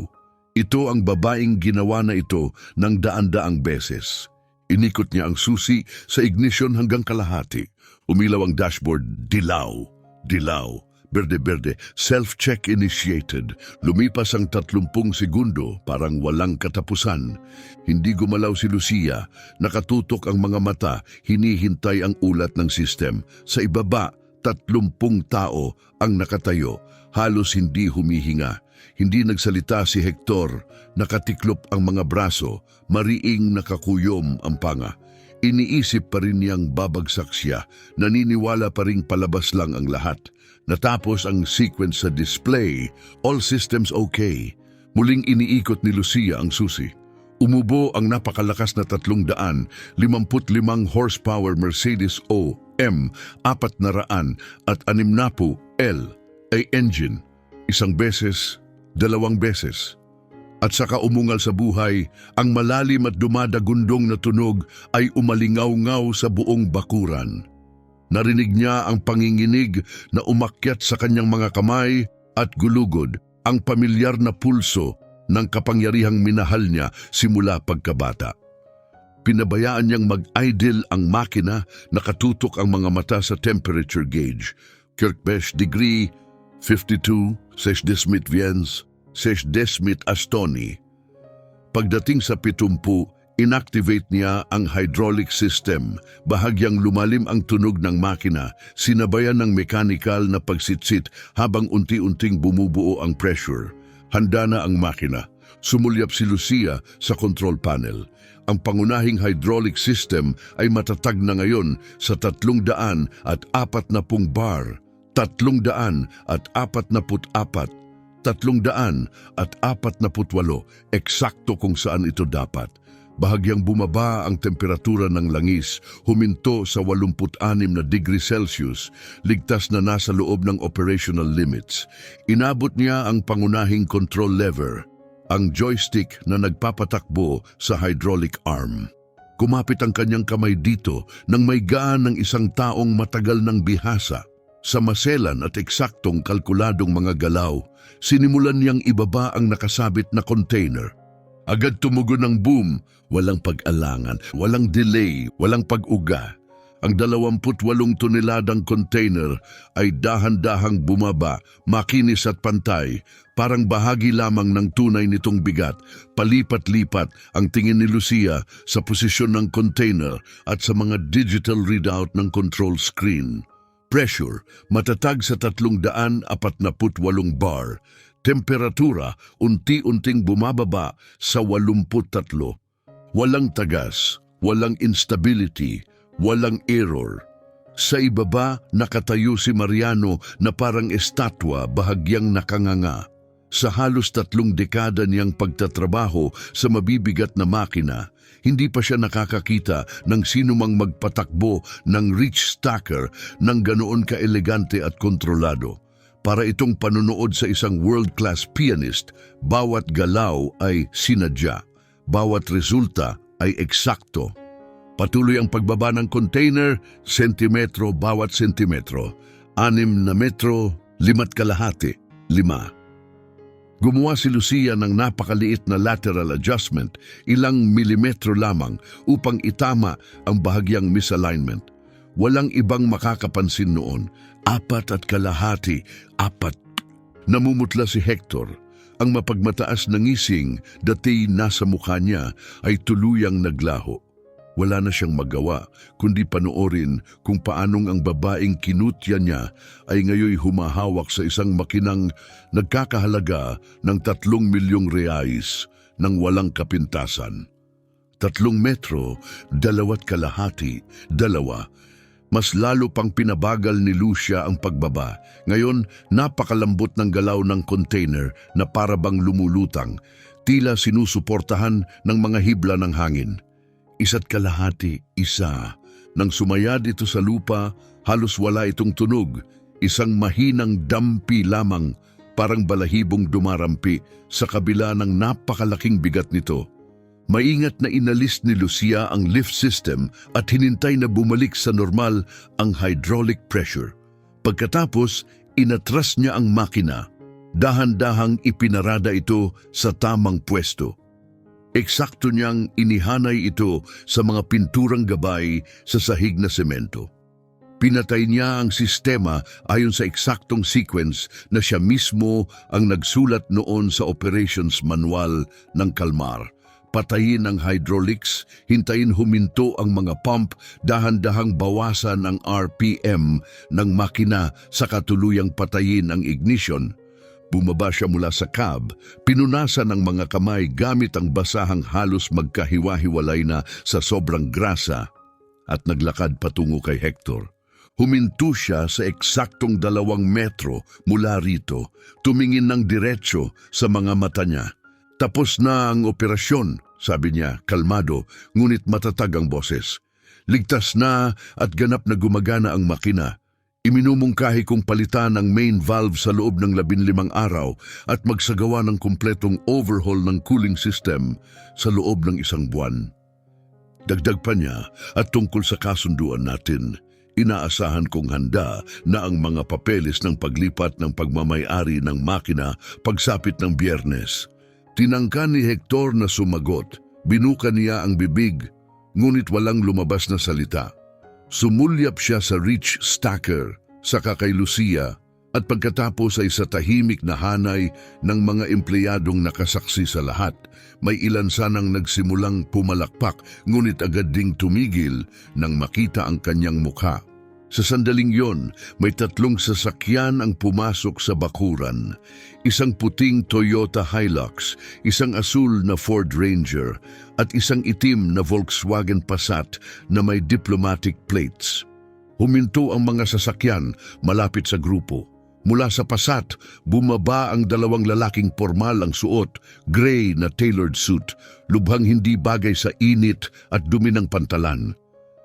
Ito ang babaeng ginawa na ito ng daan-daang beses. Inikot niya ang susi sa ignition hanggang kalahati. Umilaw ang dashboard, dilaw, dilaw. Berde-berde, self-check initiated. Lumipas ang 30 segundo, parang walang katapusan. Hindi gumalaw si Lucia, nakatutok ang mga mata, hinihintay ang ulat ng system. Sa ibaba, 30 tao ang nakatayo, halos hindi humihinga. Hindi nagsalita si Hector, nakatiklop ang mga braso, mariing nakakuyom ang panga. Iniisip pa rin niyang babagsak siya, naniniwala pa ring palabas lang ang lahat. Natapos ang sequence sa display, all systems okay. Muling iniikot ni Lucia ang susi. Umubo ang napakalakas na 355 horsepower Mercedes-O M400 at 60 L engine. 1 beses, 2 beses. At saka umungal sa buhay, ang malalim at dumadagundong na tunog ay umalingaw-ngaw sa buong bakuran. Narinig niya ang panginginig na umakyat sa kanyang mga kamay at gulugod, ang pamilyar na pulso ng kapangyarihang minahal niya simula pagkabata. Pinabayaan niyang mag-idle ang makina, nakatutok ang mga mata sa temperature gauge. Kirkbesh degree, 52, 60 Viens, 60 Astoni. Pagdating sa 70, inactivate niya ang hydraulic system. Bahagyang lumalim ang tunog ng makina, sinabayan ng mechanical na pagsitsit habang unti-unting bumubuo ang pressure. Handa na ang makina. Sumulyap si Lucia sa control panel. Ang pangunahing hydraulic system ay matatag na ngayon sa 340 bar. 344, 348, eksakto kung saan ito dapat. Bahagyang bumaba ang temperatura ng langis, huminto sa 86 na degree Celsius, ligtas na nasa loob ng operational limits. Inabot niya ang pangunahing control lever, ang joystick na nagpapatakbo sa hydraulic arm. Kumapit ang kanyang kamay dito nang may gaan ng isang taong matagal ng bihasa. Sa maselan at eksaktong kalkuladong mga galaw, sinimulan niyang ibaba ang nakasabit na container. Agad tumugon ng boom, walang pag-alangan, walang delay, walang pag-uga. Ang 28 toneladang container ay dahan-dahang bumaba, makinis at pantay, parang bahagi lamang ng tunay nitong bigat. Palipat-lipat ang tingin ni Lucia sa posisyon ng container at sa mga digital readout ng control screen. Pressure, matatag sa 348 bar. Temperatura, unti-unting bumababa sa 83. Walang tagas, walang instability, walang error. Sa ibaba, nakatayo si Mariano na parang estatwa bahagyang nakanganga. Sa halos 3 dekada niyang pagtatrabaho sa mabibigat na makina, hindi pa siya nakakakita ng sinumang magpatakbo ng reach stacker ng ganoon ka-elegante at kontrolado. Para itong panunood sa isang world-class pianist, bawat galaw ay sinadya, bawat resulta ay eksakto. Patuloy ang pagbaba ng container, sentimetro bawat sentimetro. 6 na metro, 5.5, 5. Gumawa si Lucia ng napakaliit na lateral adjustment, ilang milimetro lamang upang itama ang bahagyang misalignment. Walang ibang makakapansin noon. 4.5, 4. Namumutla si Hector. Ang mapagmataas na ngising, dati nasa mukha niya, ay tuluyang naglaho. Wala na siyang magawa, kundi panoorin kung paanong ang babaeng kinutya niya ay ngayoy humahawak sa isang makinang nagkakahalaga ng 3 milyong reais nang walang kapintasan. 3 metro, 2.5, 2. Mas lalo pang pinabagal ni Lucia ang pagbaba. Ngayon, napakalambot ng galaw ng container na parabang lumulutang, tila sinusuportahan ng mga hibla ng hangin. 1.5, 1. Nang sumayad ito sa lupa, halos wala itong tunog. Isang mahinang dampi lamang, parang balahibong dumarampi sa kabila ng napakalaking bigat nito. Maingat na inalis ni Lucia ang lift system at hinintay na bumalik sa normal ang hydraulic pressure. Pagkatapos, inatras niya ang makina. Dahan-dahang ipinarada ito sa tamang pwesto. Eksakto niyang inihanay ito sa mga pinturang gabay sa sahig na semento. Pinatay niya ang sistema ayon sa eksaktong sequence na siya mismo ang nagsulat noon sa operations manual ng Kalmar. Patayin ang hydraulics, hintayin huminto ang mga pump, dahan-dahang bawasan ang RPM ng makina sa katuluyang patayin ang ignition. Bumaba siya mula sa cab, pinunasan ng mga kamay gamit ang basahang halos magkahiwa-hiwalay na sa sobrang grasa at naglakad patungo kay Hector. Huminto siya sa eksaktong 2 metro mula rito, tumingin ng diretsyo sa mga mata niya. Tapos na ang operasyon, sabi niya, kalmado, ngunit matatag ang boses. Ligtas na at ganap na gumagana ang makina. Iminumungkahi kong palitan ang main valve sa loob ng 15 araw at magsagawa ng kumpletong overhaul ng cooling system sa loob ng 1 buwan. Dagdag pa niya at tungkol sa kasunduan natin, inaasahan kong handa na ang mga papeles ng paglipat ng pagmamay-ari ng makina pagsapit ng Biyernes. Tinangka ni Hector na sumagot, binuka niya ang bibig, ngunit walang lumabas na salita. Sumulyap siya sa reach stacker, saka kay Lucia, at pagkatapos ay sa tahimik na hanay ng mga empleyadong nakasaksi sa lahat, may ilan sanang nagsimulang pumalakpak ngunit agad ding tumigil nang makita ang kanyang mukha. Sa sandaling yon, may 3 sasakyan ang pumasok sa bakuran. Isang puting Toyota Hilux, isang asul na Ford Ranger, at isang itim na Volkswagen Passat na may diplomatic plates. Huminto ang mga sasakyan malapit sa grupo. Mula sa Passat, bumaba ang 2 lalaking pormal ang suot, gray na tailored suit, lubhang hindi bagay sa init at dumi ng pantalan.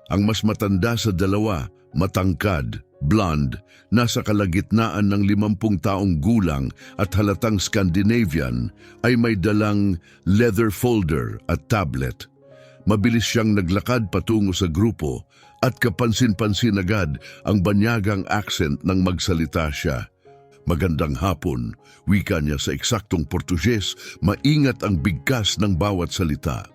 Ang mas matanda sa 2, matangkad, blonde, nasa kalagitnaan ng 50 taong gulang at halatang Scandinavian, ay may dalang leather folder at tablet. Mabilis siyang naglakad patungo sa grupo at kapansin-pansin agad ang banyagang accent nang magsalita siya. Magandang hapon, wika niya sa eksaktong Portuges, maingat ang bigkas ng bawat salita.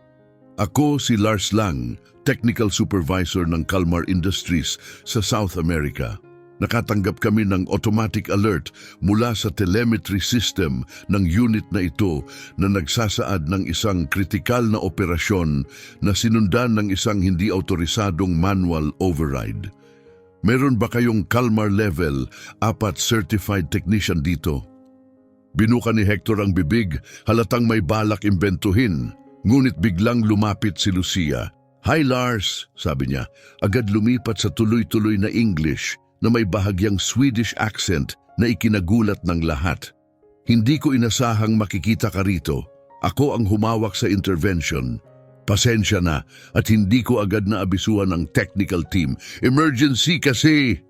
Ako si Lars Lang, Technical Supervisor ng Kalmar Industries sa South America. Nakatanggap kami ng automatic alert mula sa telemetry system ng unit na ito na nagsasaad ng isang kritikal na operasyon na sinundan ng isang hindi autorisadong manual override. Meron ba kayong Kalmar Level 4 certified technician dito? Binuka ni Hector ang bibig, halatang may balak imbentuhin. Ngunit biglang lumapit si Lucia. "Hi Lars," sabi niya. Agad lumipat sa tuloy-tuloy na English na may bahagyang Swedish accent na ikinagulat ng lahat. "Hindi ko inasahang makikita ka rito. Ako ang humawak sa intervention. Pasensya na at hindi ko agad na abisuhan ng technical team. Emergency kasi!"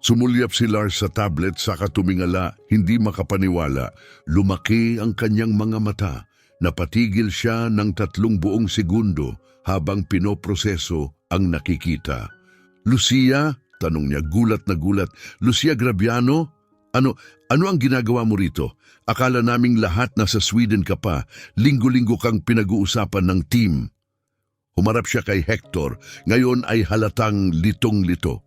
Sumulyap si Lars sa tablet saka tumingala, hindi makapaniwala. Lumaki ang kanyang mga mata. Napatigil siya ng 3 buong segundo habang pinoproseso ang nakikita. "Lucia?" tanong niya, gulat na gulat. "Lucia Graviano? Ano ang ginagawa mo rito? Akala naming lahat nasa Sweden ka pa. Linggo-linggo kang pinag-uusapan ng team." Humarap siya kay Hector. Ngayon ay halatang litong-lito.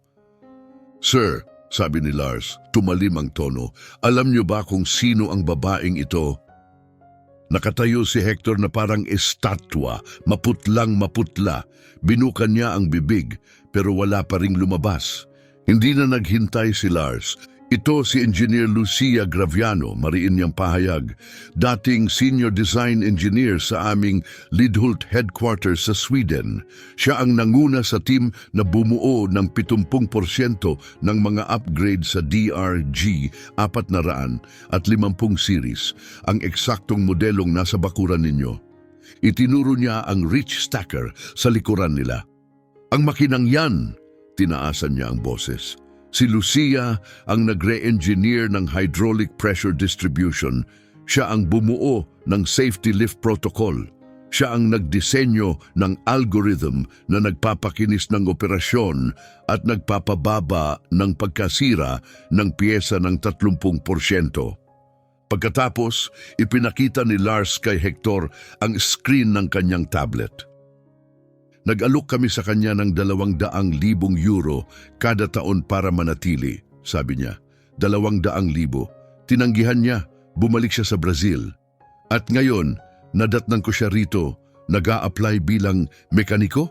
"Sir," sabi ni Lars, tumalim ang tono, "alam niyo ba kung sino ang babaeng ito?" Nakatayo si Hector na parang estatwa, maputlang maputla. Binukan niya ang bibig pero wala pa ring lumabas. Hindi na naghintay si Lars. "Ito si Engineer Lucia Graviano," mariin niyang pahayag. "Dating Senior Design Engineer sa aming Lidhult Headquarters sa Sweden. Siya ang nanguna sa team na bumuo ng 70% ng mga upgrade sa DRG 450 series, ang eksaktong modelong nasa bakuran ninyo." Itinuro niya ang reach stacker sa likuran nila. "Ang makinang yan," tinaasan niya ang boses. "Si Lucia ang nagre-engineer ng hydraulic pressure distribution. Siya ang bumuo ng safety lift protocol. Siya ang nagdisenyo ng algorithm na nagpapakinis ng operasyon at nagpapababa ng pagkasira ng piyesa ng 30%. Pagkatapos, ipinakita ni Lars kay Hector ang screen ng kanyang tablet. "Nag-alok kami sa kanya ng 200,000 euro kada taon para manatili," sabi niya. 200,000. Tinanggihan niya, bumalik siya sa Brazil. "At ngayon, nadatnan ko siya rito, nag-a-apply bilang mekaniko?"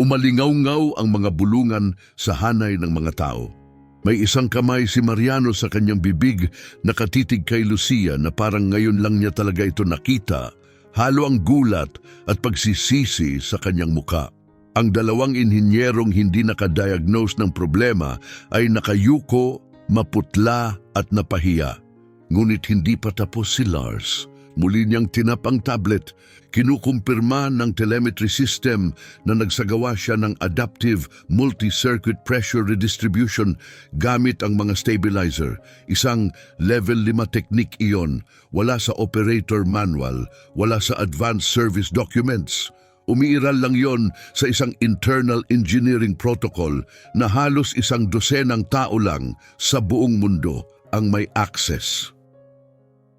Umalingaw-ngaw ang mga bulungan sa hanay ng mga tao. May isang kamay si Mariano sa kanyang bibig, nakatitig kay Lucia na parang ngayon lang niya talaga ito nakita. Halo ang gulat at pagsisisi sa kanyang muka. Ang 2 inhinyerong hindi nakadiagnose ng problema ay nakayuko, maputla at napahiya. Ngunit hindi pa tapos si Lars. Muli niyang tinap ang tablet. Kinukumpirma ng telemetry system na nagsagawa siya ng adaptive multi-circuit pressure redistribution gamit ang mga stabilizer. Isang level 5 technique iyon. Wala sa operator manual, wala sa advanced service documents. Umiiral lang yon sa isang internal engineering protocol na halos 100 tao lang sa buong mundo ang may access.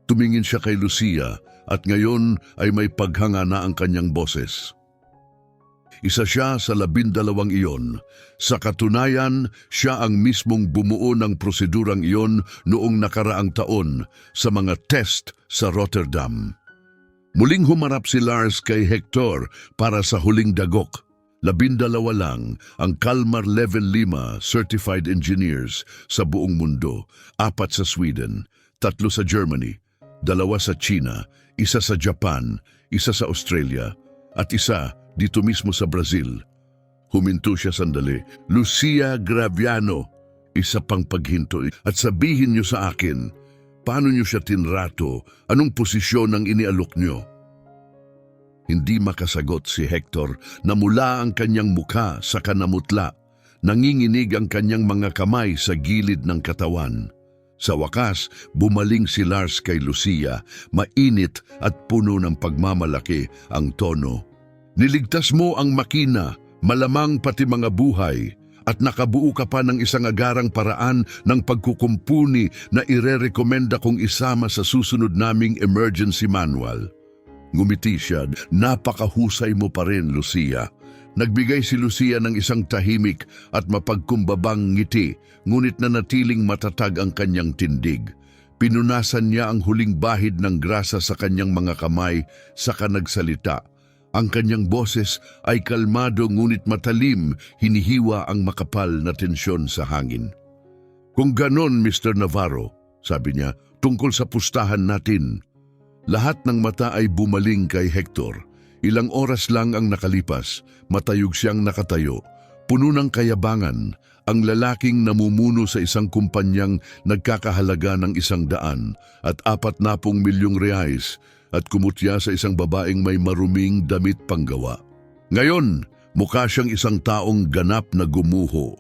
Tumingin siya kay Lucia at ngayon ay may paghanga na ang kanyang boses. Isa siya sa 12 iyon. Sa katunayan, siya ang mismong bumuo ng prosedurang iyon noong nakaraang taon sa mga test sa Rotterdam. Muling humarap si Lars kay Hector para sa huling dagok. 12 lang ang Kalmar Level 5 certified engineers sa buong mundo, 4 sa Sweden, 3 sa Germany, 2 sa China, 1 sa Japan, 1 sa Australia, at 1 dito mismo sa Brazil. Huminto siya sandali. "Lucia Graviano," isa pang paghinto. "At sabihin niyo sa akin, paano niyo siya tinrato? Anong posisyon ang inialok niyo?" Hindi makasagot si Hector. Namula ang kanyang mukha sa kanamutla. Nanginginig ang kanyang mga kamay sa gilid ng katawan. Sa wakas, bumaling si Lars kay Lucia, mainit at puno ng pagmamalaki ang tono. "Niligtas mo ang makina, malamang pati mga buhay, at nakabuo ka pa ng isang agarang paraan ng pagkukumpuni na irerekomenda kong isama sa susunod naming emergency manual." Ngumiti siya. "Napakahusay mo pa rin, Lucia." Nagbigay si Lucia ng isang tahimik at mapagkumbabang ngiti, ngunit nanatiling matatag ang kanyang tindig. Pinunasan niya ang huling bahid ng grasa sa kanyang mga kamay, saka nagsalita. Ang kanyang boses ay kalmado ngunit matalim, hinihiwa ang makapal na tensyon sa hangin. "Kung ganon, Mr. Navarro," sabi niya, "tungkol sa pustahan natin." Lahat ng mata ay bumaling kay Hector. Ilang oras lang ang nakalipas, matayog siyang nakatayo. Puno ng kayabangan, ang lalaking namumuno sa isang kumpanyang nagkakahalaga ng 100 at 40 milyong reais at kumutya sa isang babaeng may maruming damit panggawa. Ngayon, mukha siyang isang taong ganap na gumuho.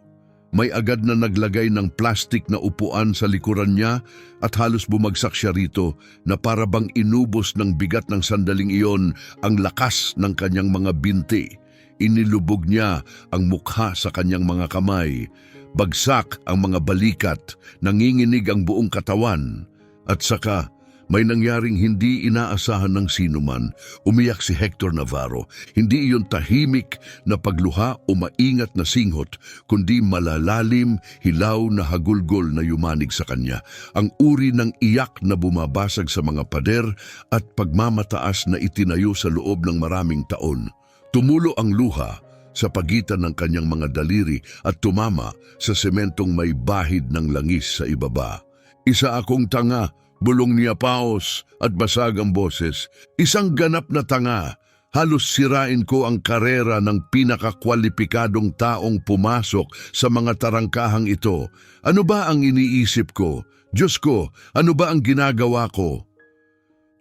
May agad na naglagay ng plastik na upuan sa likuran niya at halos bumagsak siya rito na para bang inubos ng bigat ng sandaling iyon ang lakas ng kanyang mga binti. Inilubog niya ang mukha sa kanyang mga kamay. Bagsak ang mga balikat, nanginginig ang buong katawan. At saka, may nangyaring hindi inaasahan ng sinuman. Umiyak si Hector Navarro. Hindi iyon tahimik na pagluha o maingat na singhot, kundi malalalim, hilaw na hagulgol na yumanig sa kanya. Ang uri ng iyak na bumabasag sa mga pader at pagmamataas na itinayo sa loob ng maraming taon. Tumulo ang luha sa pagitan ng kanyang mga daliri at tumama sa sementong may bahid ng langis sa ibaba. Isa akong tanga, bulong niya paos at basag ang boses. Isang ganap na tanga. Halos sirain ko ang karera ng pinakakwalipikadong taong pumasok sa mga tarangkahang ito. Ano ba ang iniisip ko? Diyos ko, ano ba ang ginagawa ko?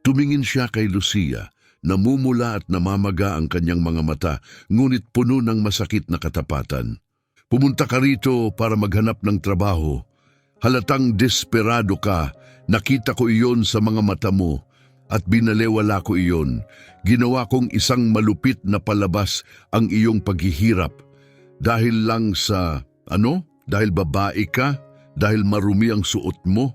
Tumingin siya kay Lucia. Namumula at namamaga ang kanyang mga mata, ngunit puno ng masakit na katapatan. Pumunta ka rito para maghanap ng trabaho. Halatang desperado ka. Nakita ko iyon sa mga mata mo at binalewala ko iyon. Ginawa kong isang malupit na palabas ang iyong paghihirap. Dahil lang sa, Dahil babae ka? Dahil marumi ang suot mo?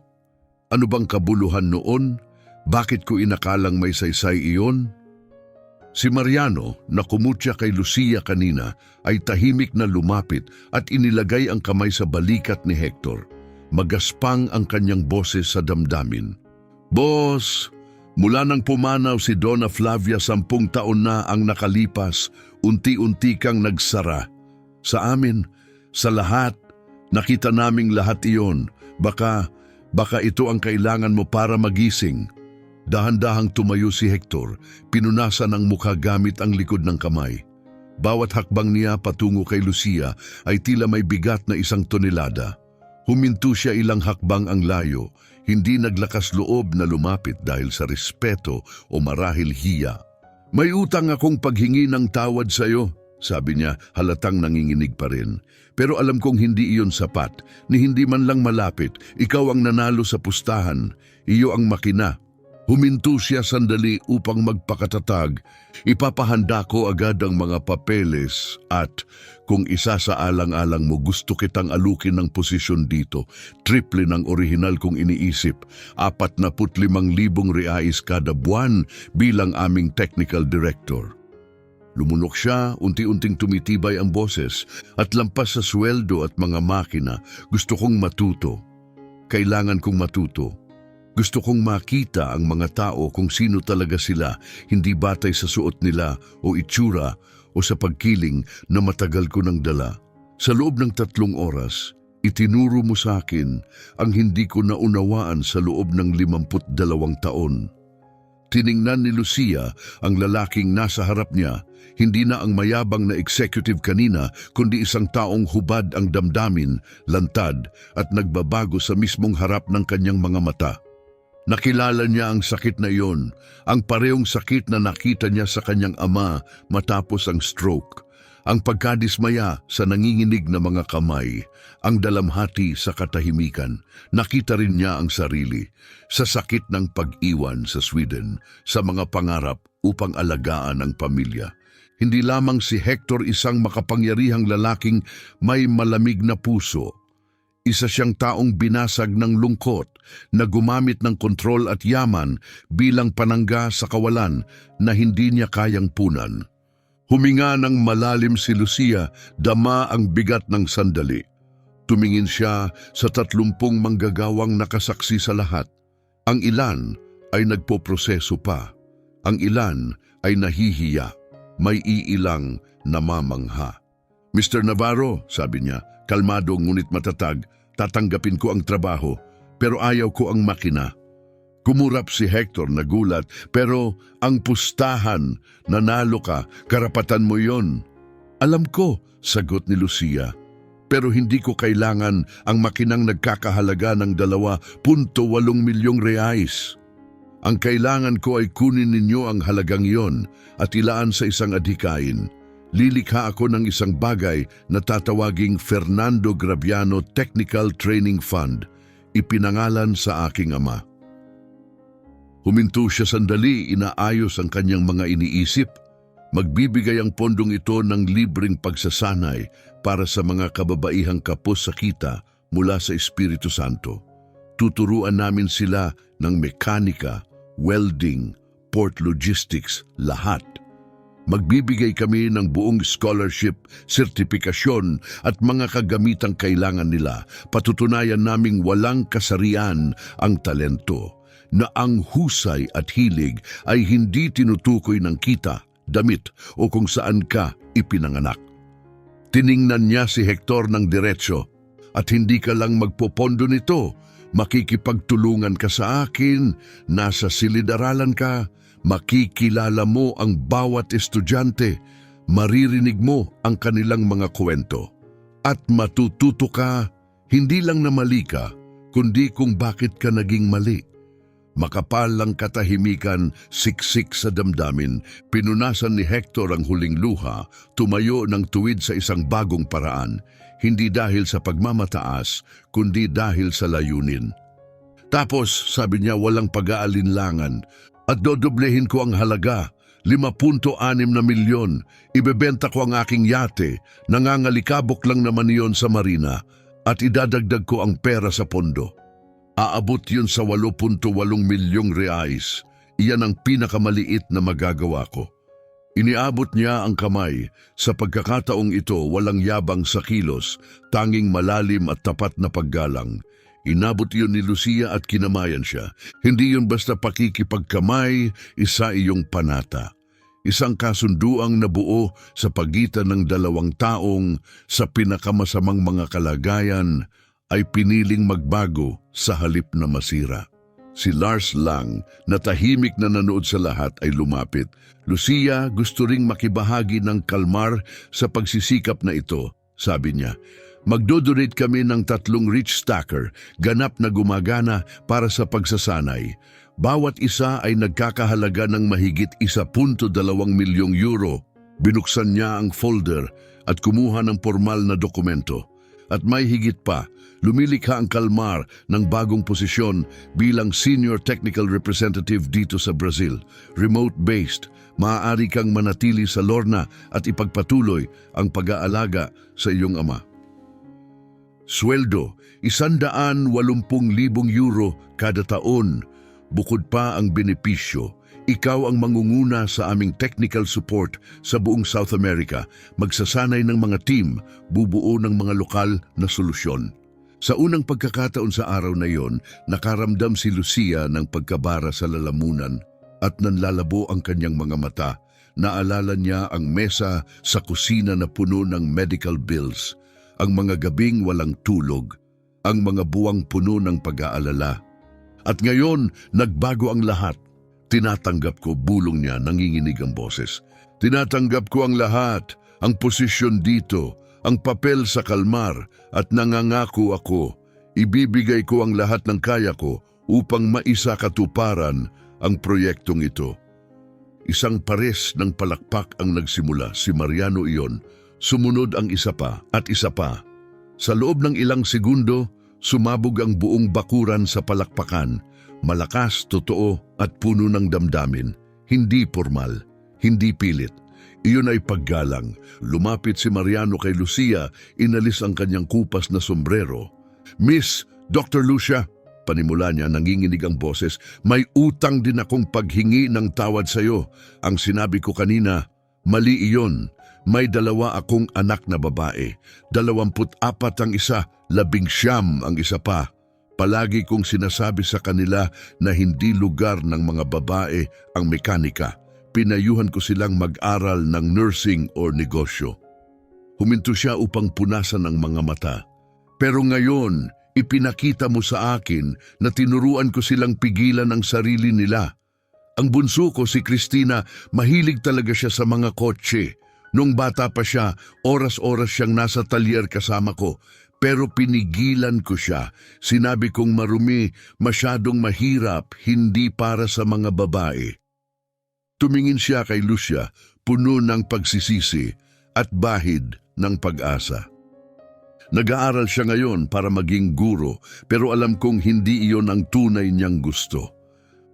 Ano bang kabuluhan noon? Bakit ko inakalang may saysay iyon? Si Mariano, na kumutya kay Lucia kanina, ay tahimik na lumapit at inilagay ang kamay sa balikat ni Hector. Magaspang ang kanyang boses sa damdamin. Boss, mula nang pumanaw si Donna Flavia 10 taon na ang nakalipas, unti-unti kang nagsara. Sa amin, sa lahat, nakita naming lahat iyon. Baka ito ang kailangan mo para magising. Dahan-dahang tumayo si Hector, pinunasan ang mukha gamit ang likod ng kamay. Bawat hakbang niya patungo kay Lucia ay tila may bigat na 1 tonelada. Huminto siya ilang hakbang ang layo, hindi naglakas loob na lumapit dahil sa respeto o marahil hiya. May utang akong paghingi ng tawad sa iyo, sabi niya, halatang nanginginig pa rin. Pero alam kong hindi iyon sapat, ni hindi man lang malapit. Ikaw ang nanalo sa pustahan, iyo ang makina. Huminto siya sandali upang magpakatatag. Ipapahanda ko agad ang mga papeles at kung isa sa alang-alang mo gusto kitang alukin ng posisyon dito, triple ng orihinal kong iniisip, 45,000 reais kada buwan bilang aming technical director. Lumunok siya, unti-unting tumitibay ang boses at lampas sa sweldo at mga makina. Gusto kong matuto. Kailangan kong matuto. Gusto kong makita ang mga tao kung sino talaga sila, hindi batay sa suot nila o itsura o sa pagkiling na matagal ko nang dala. Sa loob ng 3 oras, itinuro mo sa akin ang hindi ko naunawaan sa loob ng 52 taon. Tiningnan ni Lucia ang lalaking nasa harap niya, hindi na ang mayabang na executive kanina, kundi isang taong hubad ang damdamin, lantad at nagbabago sa mismong harap ng kanyang mga mata. Nakilala niya ang sakit na iyon, ang parehong sakit na nakita niya sa kanyang ama matapos ang stroke, ang pagkadismaya sa nanginginig na mga kamay, ang dalamhati sa katahimikan. Nakita rin niya ang sarili sa sakit ng pag-iwan sa Sweden, sa mga pangarap upang alagaan ang pamilya. Hindi lamang si Hector isang makapangyarihang lalaking may malamig na puso. Isa siyang taong binasag ng lungkot na gumamit ng kontrol at yaman bilang panangga sa kawalan na hindi niya kayang punan. Huminga ng malalim si Lucia, dama ang bigat ng sandali. Tumingin siya sa 30 manggagawang nakasaksi sa lahat. Ang ilan ay nagpoproseso pa. Ang ilan ay nahihiya. May iilang namamangha. Mr. Navarro, sabi niya, kalmado ngunit matatag, tatanggapin ko ang trabaho, pero ayaw ko ang makina. Kumurap si Hector, nagulat, pero ang pustahan, nanalo ka, karapatan mo yon. Alam ko, sagot ni Lucia, pero hindi ko kailangan ang makinang nagkakahalaga ng 2.8 milyong reais. Ang kailangan ko ay kunin ninyo ang halagang iyon at ilaan sa isang adhikain. Lilikha ako ng isang bagay na tatawaging Fernando Graviano Technical Training Fund, ipinangalan sa aking ama. Huminto siya sandali, inaayos ang kanyang mga iniisip. Magbibigay ang pondong ito ng libreng pagsasanay para sa mga kababaihang kapos sa kita mula sa Espiritu Santo. Tuturuan namin sila ng mekanika, welding, port logistics, lahat. Magbibigay kami ng buong scholarship, sertipikasyon at mga kagamitang kailangan nila. Patutunayan naming walang kasarian ang talento, na ang husay at hilig ay hindi tinutukoy ng kita, damit o kung saan ka ipinanganak. Tiningnan niya si Hector ng diretso, at hindi ka lang magpopondo nito, makikipagtulungan ka sa akin, nasa silid-aralan ka, makikilala mo ang bawat estudyante, maririnig mo ang kanilang mga kwento, at matututo ka, hindi lang na mali ka, kundi kung bakit ka naging mali. Makapal ang katahimikan, siksik sa damdamin, pinunasan ni Hector ang huling luha, tumayo ng tuwid sa isang bagong paraan, hindi dahil sa pagmamataas, kundi dahil sa layunin. Tapos, sabi niya, walang pag-aalinlangan, at dodoblehin ko ang halaga, 5.6 na milyon, ibebenta ko ang aking yate, nangangalikabok lang naman iyon sa marina, at idadagdag ko ang pera sa pondo. Aabot yun sa 8.8 milyong reais. Iyan ang pinakamaliit na magagawa ko. Iniabot niya ang kamay. Sa pagkakataong ito, walang yabang sa kilos, tanging malalim at tapat na paggalang. Inabot yun ni Lucia at kinamayan siya. Hindi yun basta pakikipagkamay, isa iyong panata. Isang kasunduang nabuo sa pagitan ng dalawang taong sa pinakamasamang mga kalagayan ay piniling magbago sa halip na masira. Si Lars lang, na tahimik na nanood sa lahat, ay lumapit. Lucia, gusto ring makibahagi ng kalmar sa pagsisikap na ito, sabi niya. Magdodonate kami ng 3 rich stacker, ganap na gumagana para sa pagsasanay. Bawat isa ay nagkakahalaga ng mahigit 1.2 milyong euro. Binuksan niya ang folder at kumuha ng formal na dokumento. At may higit pa, lumilikha ang kalmar ng bagong posisyon bilang Senior Technical Representative dito sa Brazil. Remote-based, maaari kang manatili sa Lorna at ipagpatuloy ang pag-aalaga sa iyong ama. Sweldo, 180,000 euro kada taon. Bukod pa ang benepisyo, ikaw ang mangunguna sa aming technical support sa buong South America, magsasanay ng mga team, bubuo ng mga lokal na solusyon. Sa unang pagkakataon sa araw na iyon, nakaramdam si Lucia ng pagkabara sa lalamunan at nanlalabo ang kanyang mga mata. Naalala niya ang mesa sa kusina na puno ng medical bills, ang mga gabing walang tulog, ang mga buwang puno ng pag-aalala. At ngayon, nagbago ang lahat. Tinatanggap ko, bulong niya, nanginginig ang boses. Tinatanggap ko ang lahat, ang posisyon dito, ang papel sa kalmar, at nangangako ako, ibibigay ko ang lahat ng kaya ko upang maisakatuparan ang proyektong ito. Isang pares ng palakpak ang nagsimula, si Mariano iyon. Sumunod ang isa pa at isa pa. Sa loob ng ilang segundo, sumabog ang buong bakuran sa palakpakan. Malakas, totoo at puno ng damdamin. Hindi formal, hindi pilit. Iyon ay paggalang. Lumapit si Mariano kay Lucia, inalis ang kanyang kupas na sombrero. Miss, Dr. Lucia, panimula niya, nanginginig ang boses, may utang din akong paghingi ng tawad sa iyo. Ang sinabi ko kanina, mali iyon. May 2 akong anak na babae. 24 ang isa, 19 ang isa pa. Palagi kong sinasabi sa kanila na hindi lugar ng mga babae ang mekanika. Pinayuhan ko silang mag-aral ng nursing or negosyo. Huminto siya upang punasan ang mga mata. Pero ngayon, Ipinakita mo sa akin na tinuruan ko silang pigilan ang sarili nila. Ang bunso ko, si Christina, mahilig talaga siya sa mga kotse. Nung bata pa siya, oras-oras siyang nasa talyer kasama ko. Pero pinigilan ko siya. Sinabi kong marumi, masyadong mahirap, hindi para sa mga babae. Tumingin siya kay Lucia, puno ng pagsisisi at bahid ng pag-asa. Nag-aaral siya ngayon para maging guro, pero alam kong hindi iyon ang tunay niyang gusto.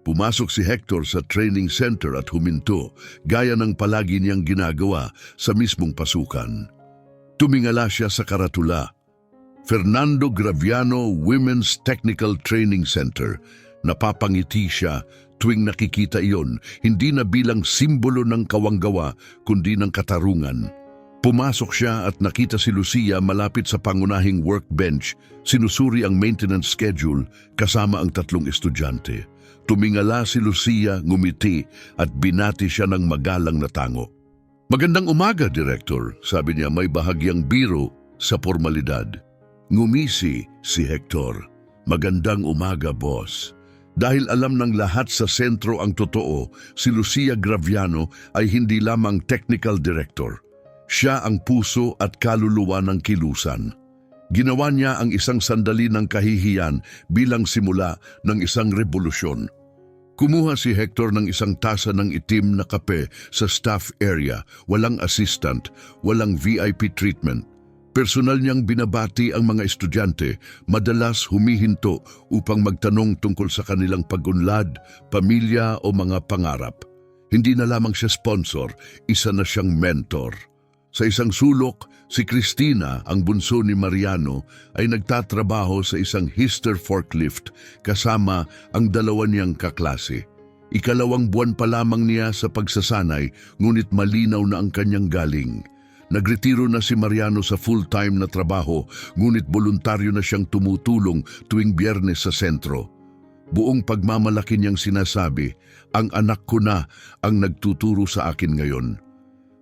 Pumasok si Hector sa training center at huminto, gaya ng palagi niyang ginagawa sa mismong pasukan. Tumingala siya sa karatula. Fernando Graviano Women's Technical Training Center. Napapangiti siya tuwing nakikita iyon, hindi na bilang simbolo ng kawanggawa, kundi ng katarungan. Pumasok siya at nakita si Lucia malapit sa pangunahing workbench, sinusuri ang maintenance schedule kasama ang 3 estudyante. Tumingala si Lucia, ngumiti at binati siya ng magalang na tango. "Magandang umaga, Director," sabi niya, may bahagyang biro sa formalidad. Ngumisi si Hector. "Magandang umaga, boss." Dahil alam ng lahat sa sentro ang totoo, si Lucia Graviano ay hindi lamang technical director. Siya ang puso at kaluluwa ng kilusan. Ginawa niya ang isang sandali ng kahihiyan bilang simula ng isang revolusyon. Kumuha si Hector ng isang tasa ng itim na kape sa staff area, walang assistant, walang VIP treatment. Personal niyang binabati ang mga estudyante, madalas humihinto upang magtanong tungkol sa kanilang pag-unlad, pamilya o mga pangarap. Hindi na lamang siya sponsor, isa na siyang mentor. Sa isang sulok, si Christina, ang bunso ni Mariano, ay nagtatrabaho sa isang Hister forklift kasama ang 2 niyang kaklase. 2 buwan pa lamang niya sa pagsasanay, ngunit malinaw na ang kanyang galing. Nagretiro na si Mariano sa full-time na trabaho, ngunit voluntaryo na siyang tumutulong tuwing Biyernes sa sentro. Buong pagmamalaki niyang sinasabi, "Ang anak ko na ang nagtuturo sa akin ngayon."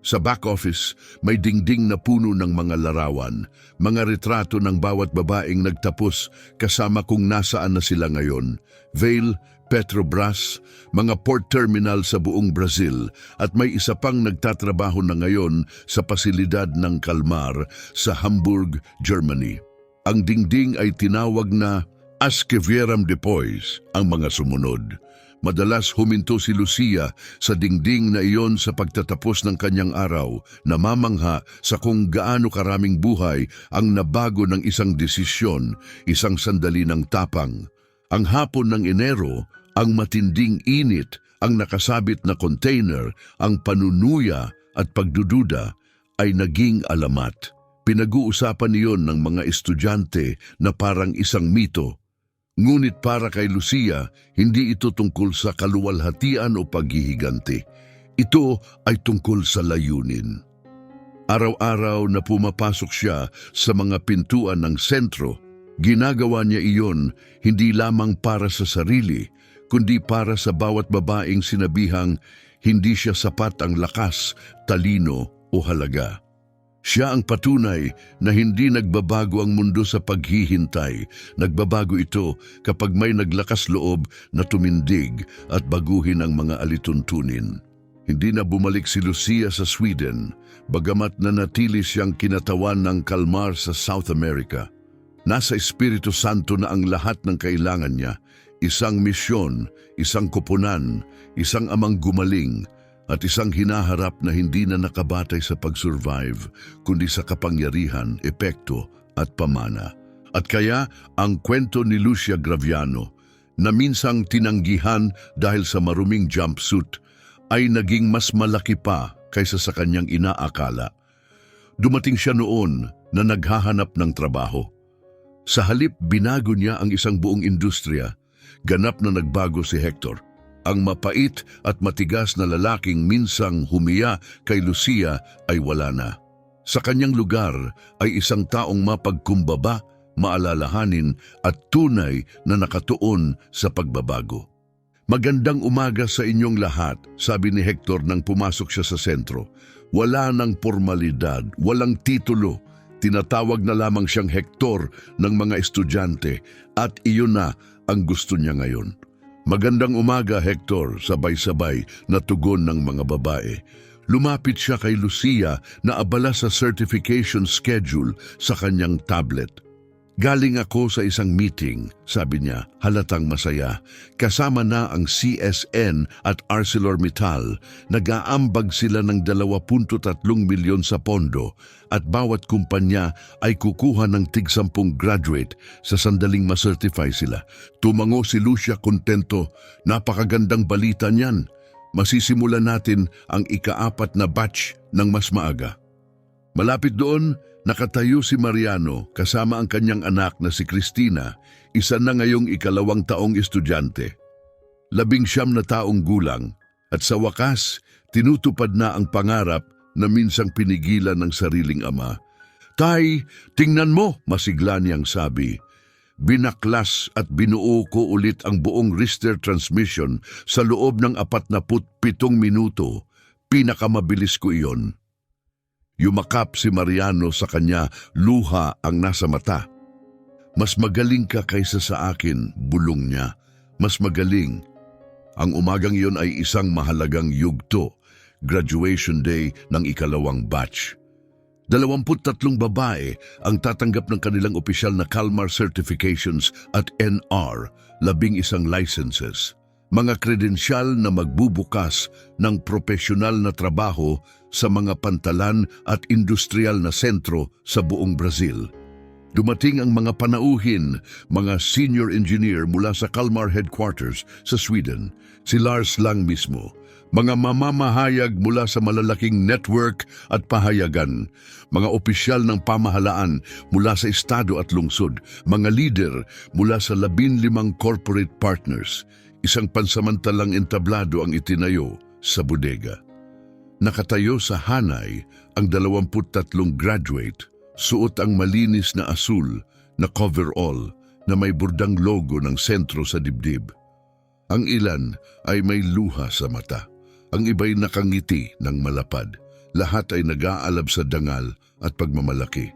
Sa back office, may dingding na puno ng mga larawan, mga retrato ng bawat babaeng nagtapos kasama kung nasaan na sila ngayon. Vail, Petrobras, mga port terminal sa buong Brazil at may isa pang nagtatrabaho na ngayon sa pasilidad ng Kalmar sa Hamburg, Germany. Ang dingding ay tinawag na Askevieram Depois, ang mga sumunod. Madalas huminto si Lucia sa dingding na iyon sa pagtatapos ng kanyang araw, namamangha sa kung gaano karaming buhay ang nabago ng isang desisyon, isang sandali ng tapang. Ang hapon ng Enero, ang matinding init, ang nakasabit na container, ang panunuya at pagdududa ay naging alamat. Pinag-uusapan iyon ng mga estudyante na parang isang mito. Ngunit para kay Lucia, hindi ito tungkol sa kaluwalhatian o paghihiganti. Ito ay tungkol sa layunin. Araw-araw na pumapasok siya sa mga pintuan ng sentro, ginagawa niya iyon hindi lamang para sa sarili, kundi para sa bawat babaeng sinabihang hindi siya sapat ang lakas, talino o halaga. Siya ang patunay na hindi nagbabago ang mundo sa paghihintay. Nagbabago ito kapag may naglakas loob na tumindig at baguhin ang mga alituntunin. Hindi na bumalik si Lucia sa Sweden, bagamat nanatili siyang kinatawan ng Kalmar sa South America. Nasa Espiritu Santo na ang lahat ng kailangan niya, isang misyon, isang koponan, isang amang gumaling, at isang hinaharap na hindi na nakabatay sa pag-survive, kundi sa kapangyarihan, epekto at pamana. At kaya ang kwento ni Lucia Graviano, na minsang tinanggihan dahil sa maruming jumpsuit, ay naging mas malaki pa kaysa sa kanyang inaakala. Dumating siya noon na naghahanap ng trabaho. Sa halip, binago niya ang isang buong industriya. Ganap na nagbago si Hector. Ang mapait at matigas na lalaking minsang humiya kay Lucia ay wala na. Sa kanyang lugar ay isang taong mapagkumbaba, maalalahanin at tunay na nakatuon sa pagbabago. "Magandang umaga sa inyong lahat," sabi ni Hector nang pumasok siya sa sentro. Wala ng formalidad, walang titulo, Tinatawag na lamang siyang Hector ng mga estudyante at iyon na ang gusto niya ngayon. Magandang umaga, Hector, sabay-sabay na tugon ng mga babae. Lumapit siya kay Lucia na abala sa certification schedule sa kanyang tablet. Galing ako sa isang meeting, sabi niya, halatang masaya. Kasama na ang CSN at ArcelorMittal. Nag-aambag sila ng 23 milyon sa pondo at bawat kumpanya ay kukuha ng tig-10 graduate sa sandaling ma-certify sila. Tumango si Lucia kontento. Napakagandang balita niyan. Masisimulan natin ang ika-4 na batch ng mas maaga. Malapit doon, nakatayo si Mariano kasama ang kanyang anak na si Cristina, isa na ngayong 2 taong estudyante. 19 na taong gulang at sa wakas, tinutupad na ang pangarap na minsang pinigilan ng sariling ama. Tay, tingnan mo, masigla niyang sabi. Binaklas at binuo ko ulit ang buong wrister transmission sa loob ng 47 minuto. Pinakamabilis ko iyon. Yumakap si Mariano sa kanya, luha ang nasa mata. Mas magaling ka kaysa sa akin, bulong niya. Mas magaling. Ang umagang iyon ay isang mahalagang yugto, graduation day ng 2 batch. 23 babae ang tatanggap ng kanilang opisyal na Kalmar certifications at NR, 11 licenses. Mga kredensyal na magbubukas ng profesional na trabaho sa mga pantalan at industrial na sentro sa buong Brazil. Dumating ang mga panauhin, mga senior engineer mula sa Kalmar headquarters sa Sweden, si Lars Lang mismo. Mga mamamahayag mula sa malalaking network at pahayagan, mga opisyal ng pamahalaan mula sa estado at lungsod, mga leader mula sa 15 corporate partners. Isang pansamantalang entablado ang itinayo sa bodega. Nakatayo sa hanay ang 23 graduate, suot ang malinis na asul na coverall na may burdang logo ng sentro sa dibdib. Ang ilan ay may luha sa mata. Ang iba'y nakangiti ng malapad. Lahat ay nag-aalab sa dangal at pagmamalaki.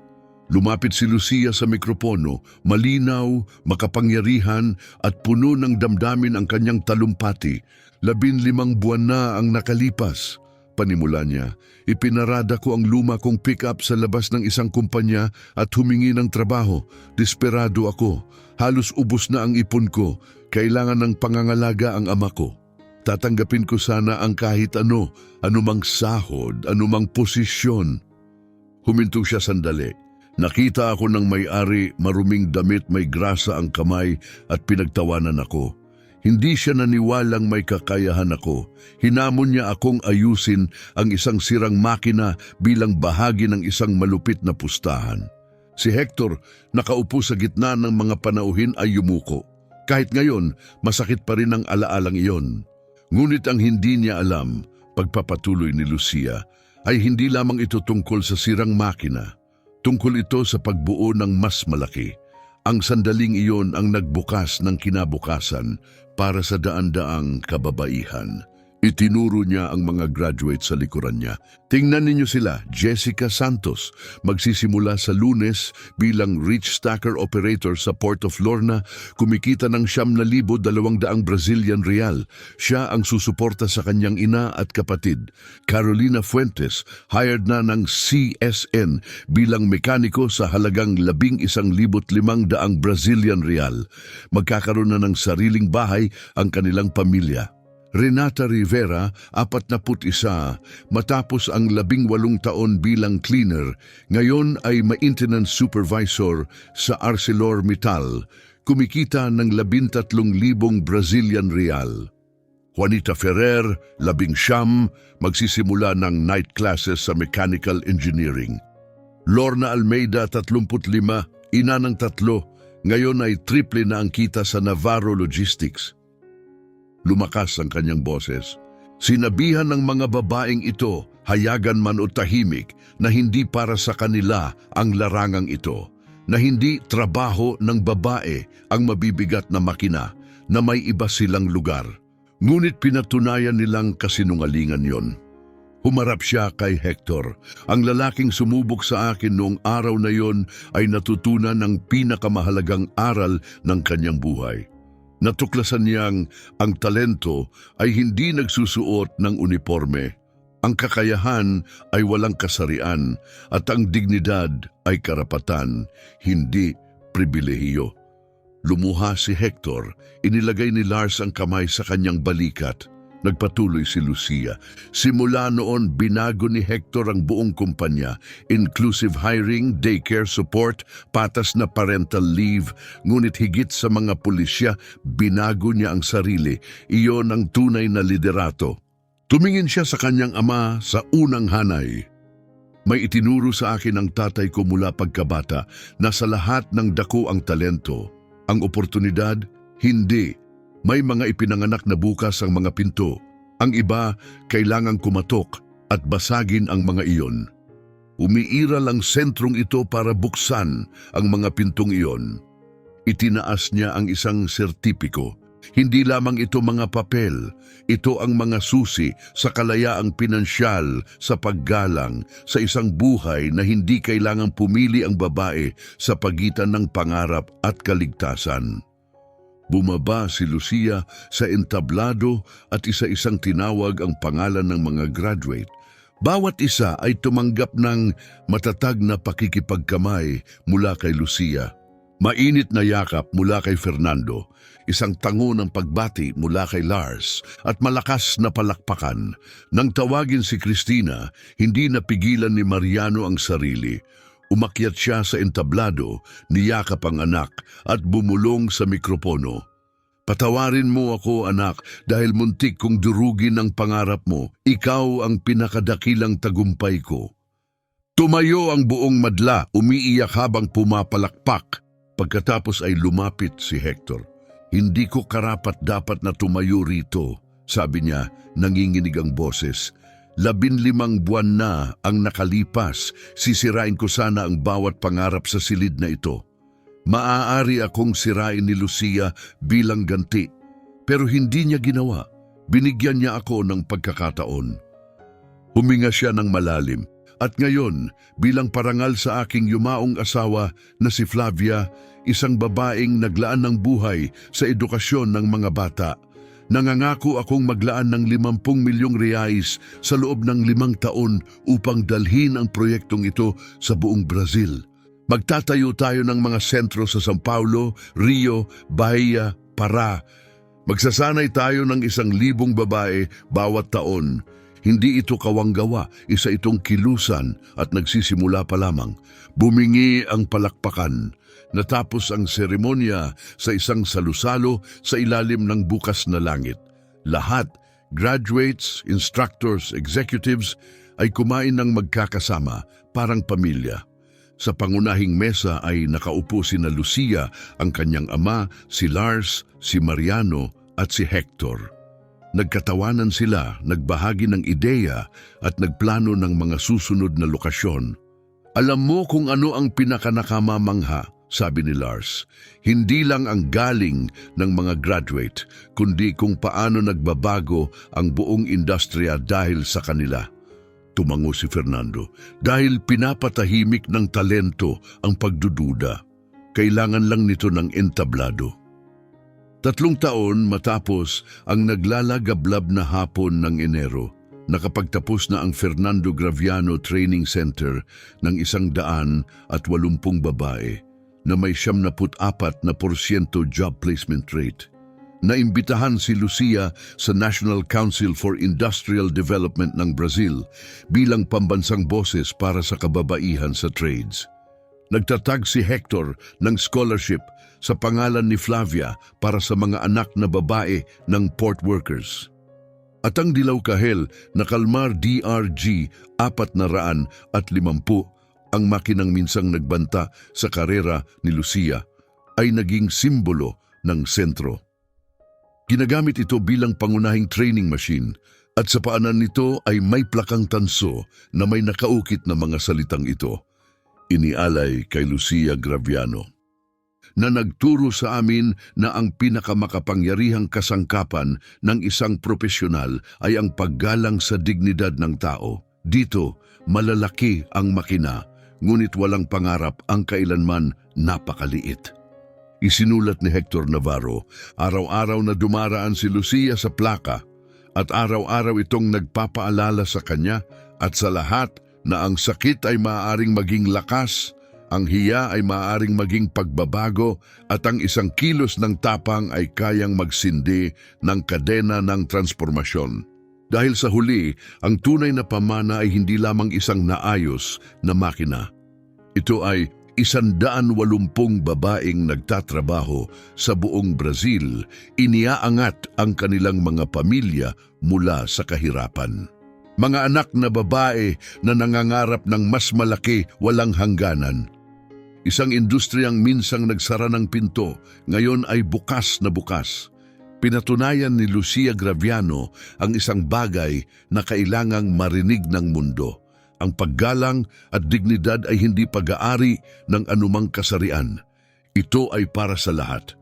Lumapit si Lucia sa mikropono, malinaw, makapangyarihan at puno ng damdamin ang kanyang talumpati. 15 buwan na ang nakalipas. Panimula niya, ipinarada ko ang luma kong pick-up sa labas ng isang kumpanya at humingi ng trabaho. Desperado ako. Halos ubos na ang ipon ko. Kailangan ng pangangalaga ang ama ko. Tatanggapin ko sana ang kahit ano, anumang sahod, anumang posisyon. Huminto siya sandali. Nakita ako ng may-ari, maruming damit, may grasa ang kamay at pinagtawanan ako. Hindi siya naniwalang may kakayahan ako. Hinamon niya akong ayusin ang isang sirang makina bilang bahagi ng isang malupit na pustahan. Si Hector, nakaupo sa gitna ng mga panauhin ay yumuko. Kahit ngayon, masakit pa rin ang alaalang iyon. Ngunit ang hindi niya alam, pagpapatuloy ni Lucia, ay hindi lamang ito tungkol sa sirang makina. Tungkol ito sa pagbuo ng mas malaki. Ang sandaling iyon ang nagbukas ng kinabukasan para sa daan-daang kababaihan. Itinuro niya ang mga graduate sa likuran niya. Tingnan ninyo sila, Jessica Santos, magsisimula sa Lunes bilang reach stacker operator sa Port of Lorna, kumikita ng 9,200 Brazilian real. Siya ang susuporta sa kanyang ina at kapatid. Carolina Fuentes, hired na ng CSN bilang mekaniko sa halagang 11,500 Brazilian real. Magkakaroon na ng sariling bahay ang kanilang pamilya. Renata Rivera, 41, matapos ang 18 taon bilang cleaner, ngayon ay maintenance supervisor sa ArcelorMittal, kumikita ng 13,000 Brazilian real. Juanita Ferrer, 19, magsisimula ng night classes sa mechanical engineering. Lorna Almeida, 35, ina ng 3, ngayon ay triple na ang kita sa Navarro Logistics. Lumakas ang kanyang boses. Sinabihan ng mga babaeng ito, hayagan man o tahimik, na hindi para sa kanila ang larangang ito, na hindi trabaho ng babae ang mabibigat na makina, na may iba silang lugar. Ngunit pinatunayan nilang kasinungalingan yon. Humarap siya kay Hector. Ang lalaking sumubok sa akin noong araw na yon ay natutunan ng pinakamahalagang aral ng kanyang buhay. Natuklasan niyang ang talento ay hindi nagsusuot ng uniforme. Ang kakayahan ay walang kasarian at ang dignidad ay karapatan, hindi pribilehiyo. Lumuha si Hector, inilagay ni Lars ang kamay sa kanyang balikat. Nagpatuloy si Lucia. Simula noon, binago ni Hector ang buong kumpanya. Inclusive hiring, daycare support, patas na parental leave. Ngunit higit sa mga pulisya, binago niya ang sarili. Iyon ang tunay na liderato. Tumingin siya sa kanyang ama sa unang hanay. May itinuro sa akin ang tatay ko mula pagkabata na sa lahat ng dako ang talento. Ang oportunidad, hindi. May mga ipinanganak na bukas ang mga pinto. Ang iba, kailangang kumatok at basagin ang mga iyon. Umiiral ang sentrong ito para buksan ang mga pintong iyon. Itinaas niya ang isang sertipiko. Hindi lamang ito mga papel, ito ang mga susi sa kalayaang pinansyal, sa paggalang, sa isang buhay na hindi kailangang pumili ang babae sa pagitan ng pangarap at kaligtasan. Bumaba si Lucia sa entablado at isa-isang tinawag ang pangalan ng mga graduate. Bawat isa ay tumanggap ng matatag na pakikipagkamay mula kay Lucia. Mainit na yakap mula kay Fernando, isang tango ng pagbati mula kay Lars at malakas na palakpakan. Nang tawagin si Cristina, hindi napigilan ni Mariano ang sarili. Umakyat siya sa entablado, niyakap ang anak at bumulong sa mikropono. Patawarin mo ako, anak, dahil muntik kong durugin ang pangarap mo. Ikaw ang pinakadakilang tagumpay ko. Tumayo ang buong madla, umiiyak habang pumapalakpak. Pagkatapos ay lumapit si Hector. Hindi ko karapat-dapat na tumayo rito, sabi niya, nanginginig ang boses. 15 buwan na ang nakalipas, sisirain ko sana ang bawat pangarap sa silid na ito. Maaari akong sirain ni Lucia bilang ganti, pero hindi niya ginawa. Binigyan niya ako ng pagkakataon. Huminga siya ng malalim, at ngayon, bilang parangal sa aking yumaong asawa na si Flavia, isang babaeng naglaan ng buhay sa edukasyon ng mga bata, nangangako akong maglaan ng 50 milyong reais sa loob ng 5 taon upang dalhin ang proyektong ito sa buong Brazil. Magtatayo tayo ng mga sentro sa São Paulo, Rio, Bahia, Pará. Magsasanay tayo ng 1,000 babae bawat taon. Hindi ito kawanggawa, isa itong kilusan at nagsisimula pa lamang. Bumingi ang palakpakan. Natapos ang seremonya sa isang salusalo sa ilalim ng bukas na langit. Lahat, graduates, instructors, executives, ay kumain ng magkakasama, parang pamilya. Sa pangunahing mesa ay nakaupo sina Lucia, ang kanyang ama, si Lars, si Mariano at si Hector. Nagkatawanan sila, nagbahagi ng ideya at nagplano ng mga susunod na lokasyon. Alam mo kung ano ang pinakanakamamangha, sabi ni Lars. Hindi lang ang galing ng mga graduate, kundi kung paano nagbabago ang buong industriya dahil sa kanila. Tumango si Fernando. Dahil pinapatahimik ng talento ang pagdududa. Kailangan lang nito ng entablado. 3 taon matapos ang naglalagablab na hapon ng Enero, nakapagtapos na ang Fernando Graviano Training Center ng 180 babae na may 74% job placement rate. Naimbitahan si Lucia sa National Council for Industrial Development ng Brazil bilang pambansang boses para sa kababaihan sa trades. Nagtatag si Hector ng scholarship sa pangalan ni Flavia para sa mga anak na babae ng port workers. At ang dilaw kahel na Kalmar DRG 450, ang makinang minsang nagbanta sa karera ni Lucia, ay naging simbolo ng sentro. Ginagamit ito bilang pangunahing training machine at sa paanan nito ay may plakang tanso na may nakaukit na mga salitang ito. Inialay kay Lucia Graviano, na nagturo sa amin na ang pinakamakapangyarihang kasangkapan ng isang profesional ay ang paggalang sa dignidad ng tao. Dito, malalaki ang makina, ngunit walang pangarap ang kailanman napakaliit. Isinulat ni Hector Navarro, araw-araw na dumaraan si Lucia sa plaka at araw-araw itong nagpapaalala sa kanya at sa lahat na ang sakit ay maaaring maging lakas, ang hiya ay maaaring maging pagbabago at ang isang kilos ng tapang ay kayang magsindi ng kadena ng transformasyon. Dahil sa huli, ang tunay na pamana ay hindi lamang isang naayos na makina. Ito ay 180 babaeng nagtatrabaho sa buong Brazil, iniaangat ang kanilang mga pamilya mula sa kahirapan. Mga anak na babae na nangangarap ng mas malaki, walang hangganan. Isang industriyang minsang nagsara ng pinto, ngayon ay bukas na bukas. Pinatunayan ni Lucia Graviano ang isang bagay na kailangang marinig ng mundo. Ang paggalang at dignidad ay hindi pag-aari ng anumang kasarian. Ito ay para sa lahat.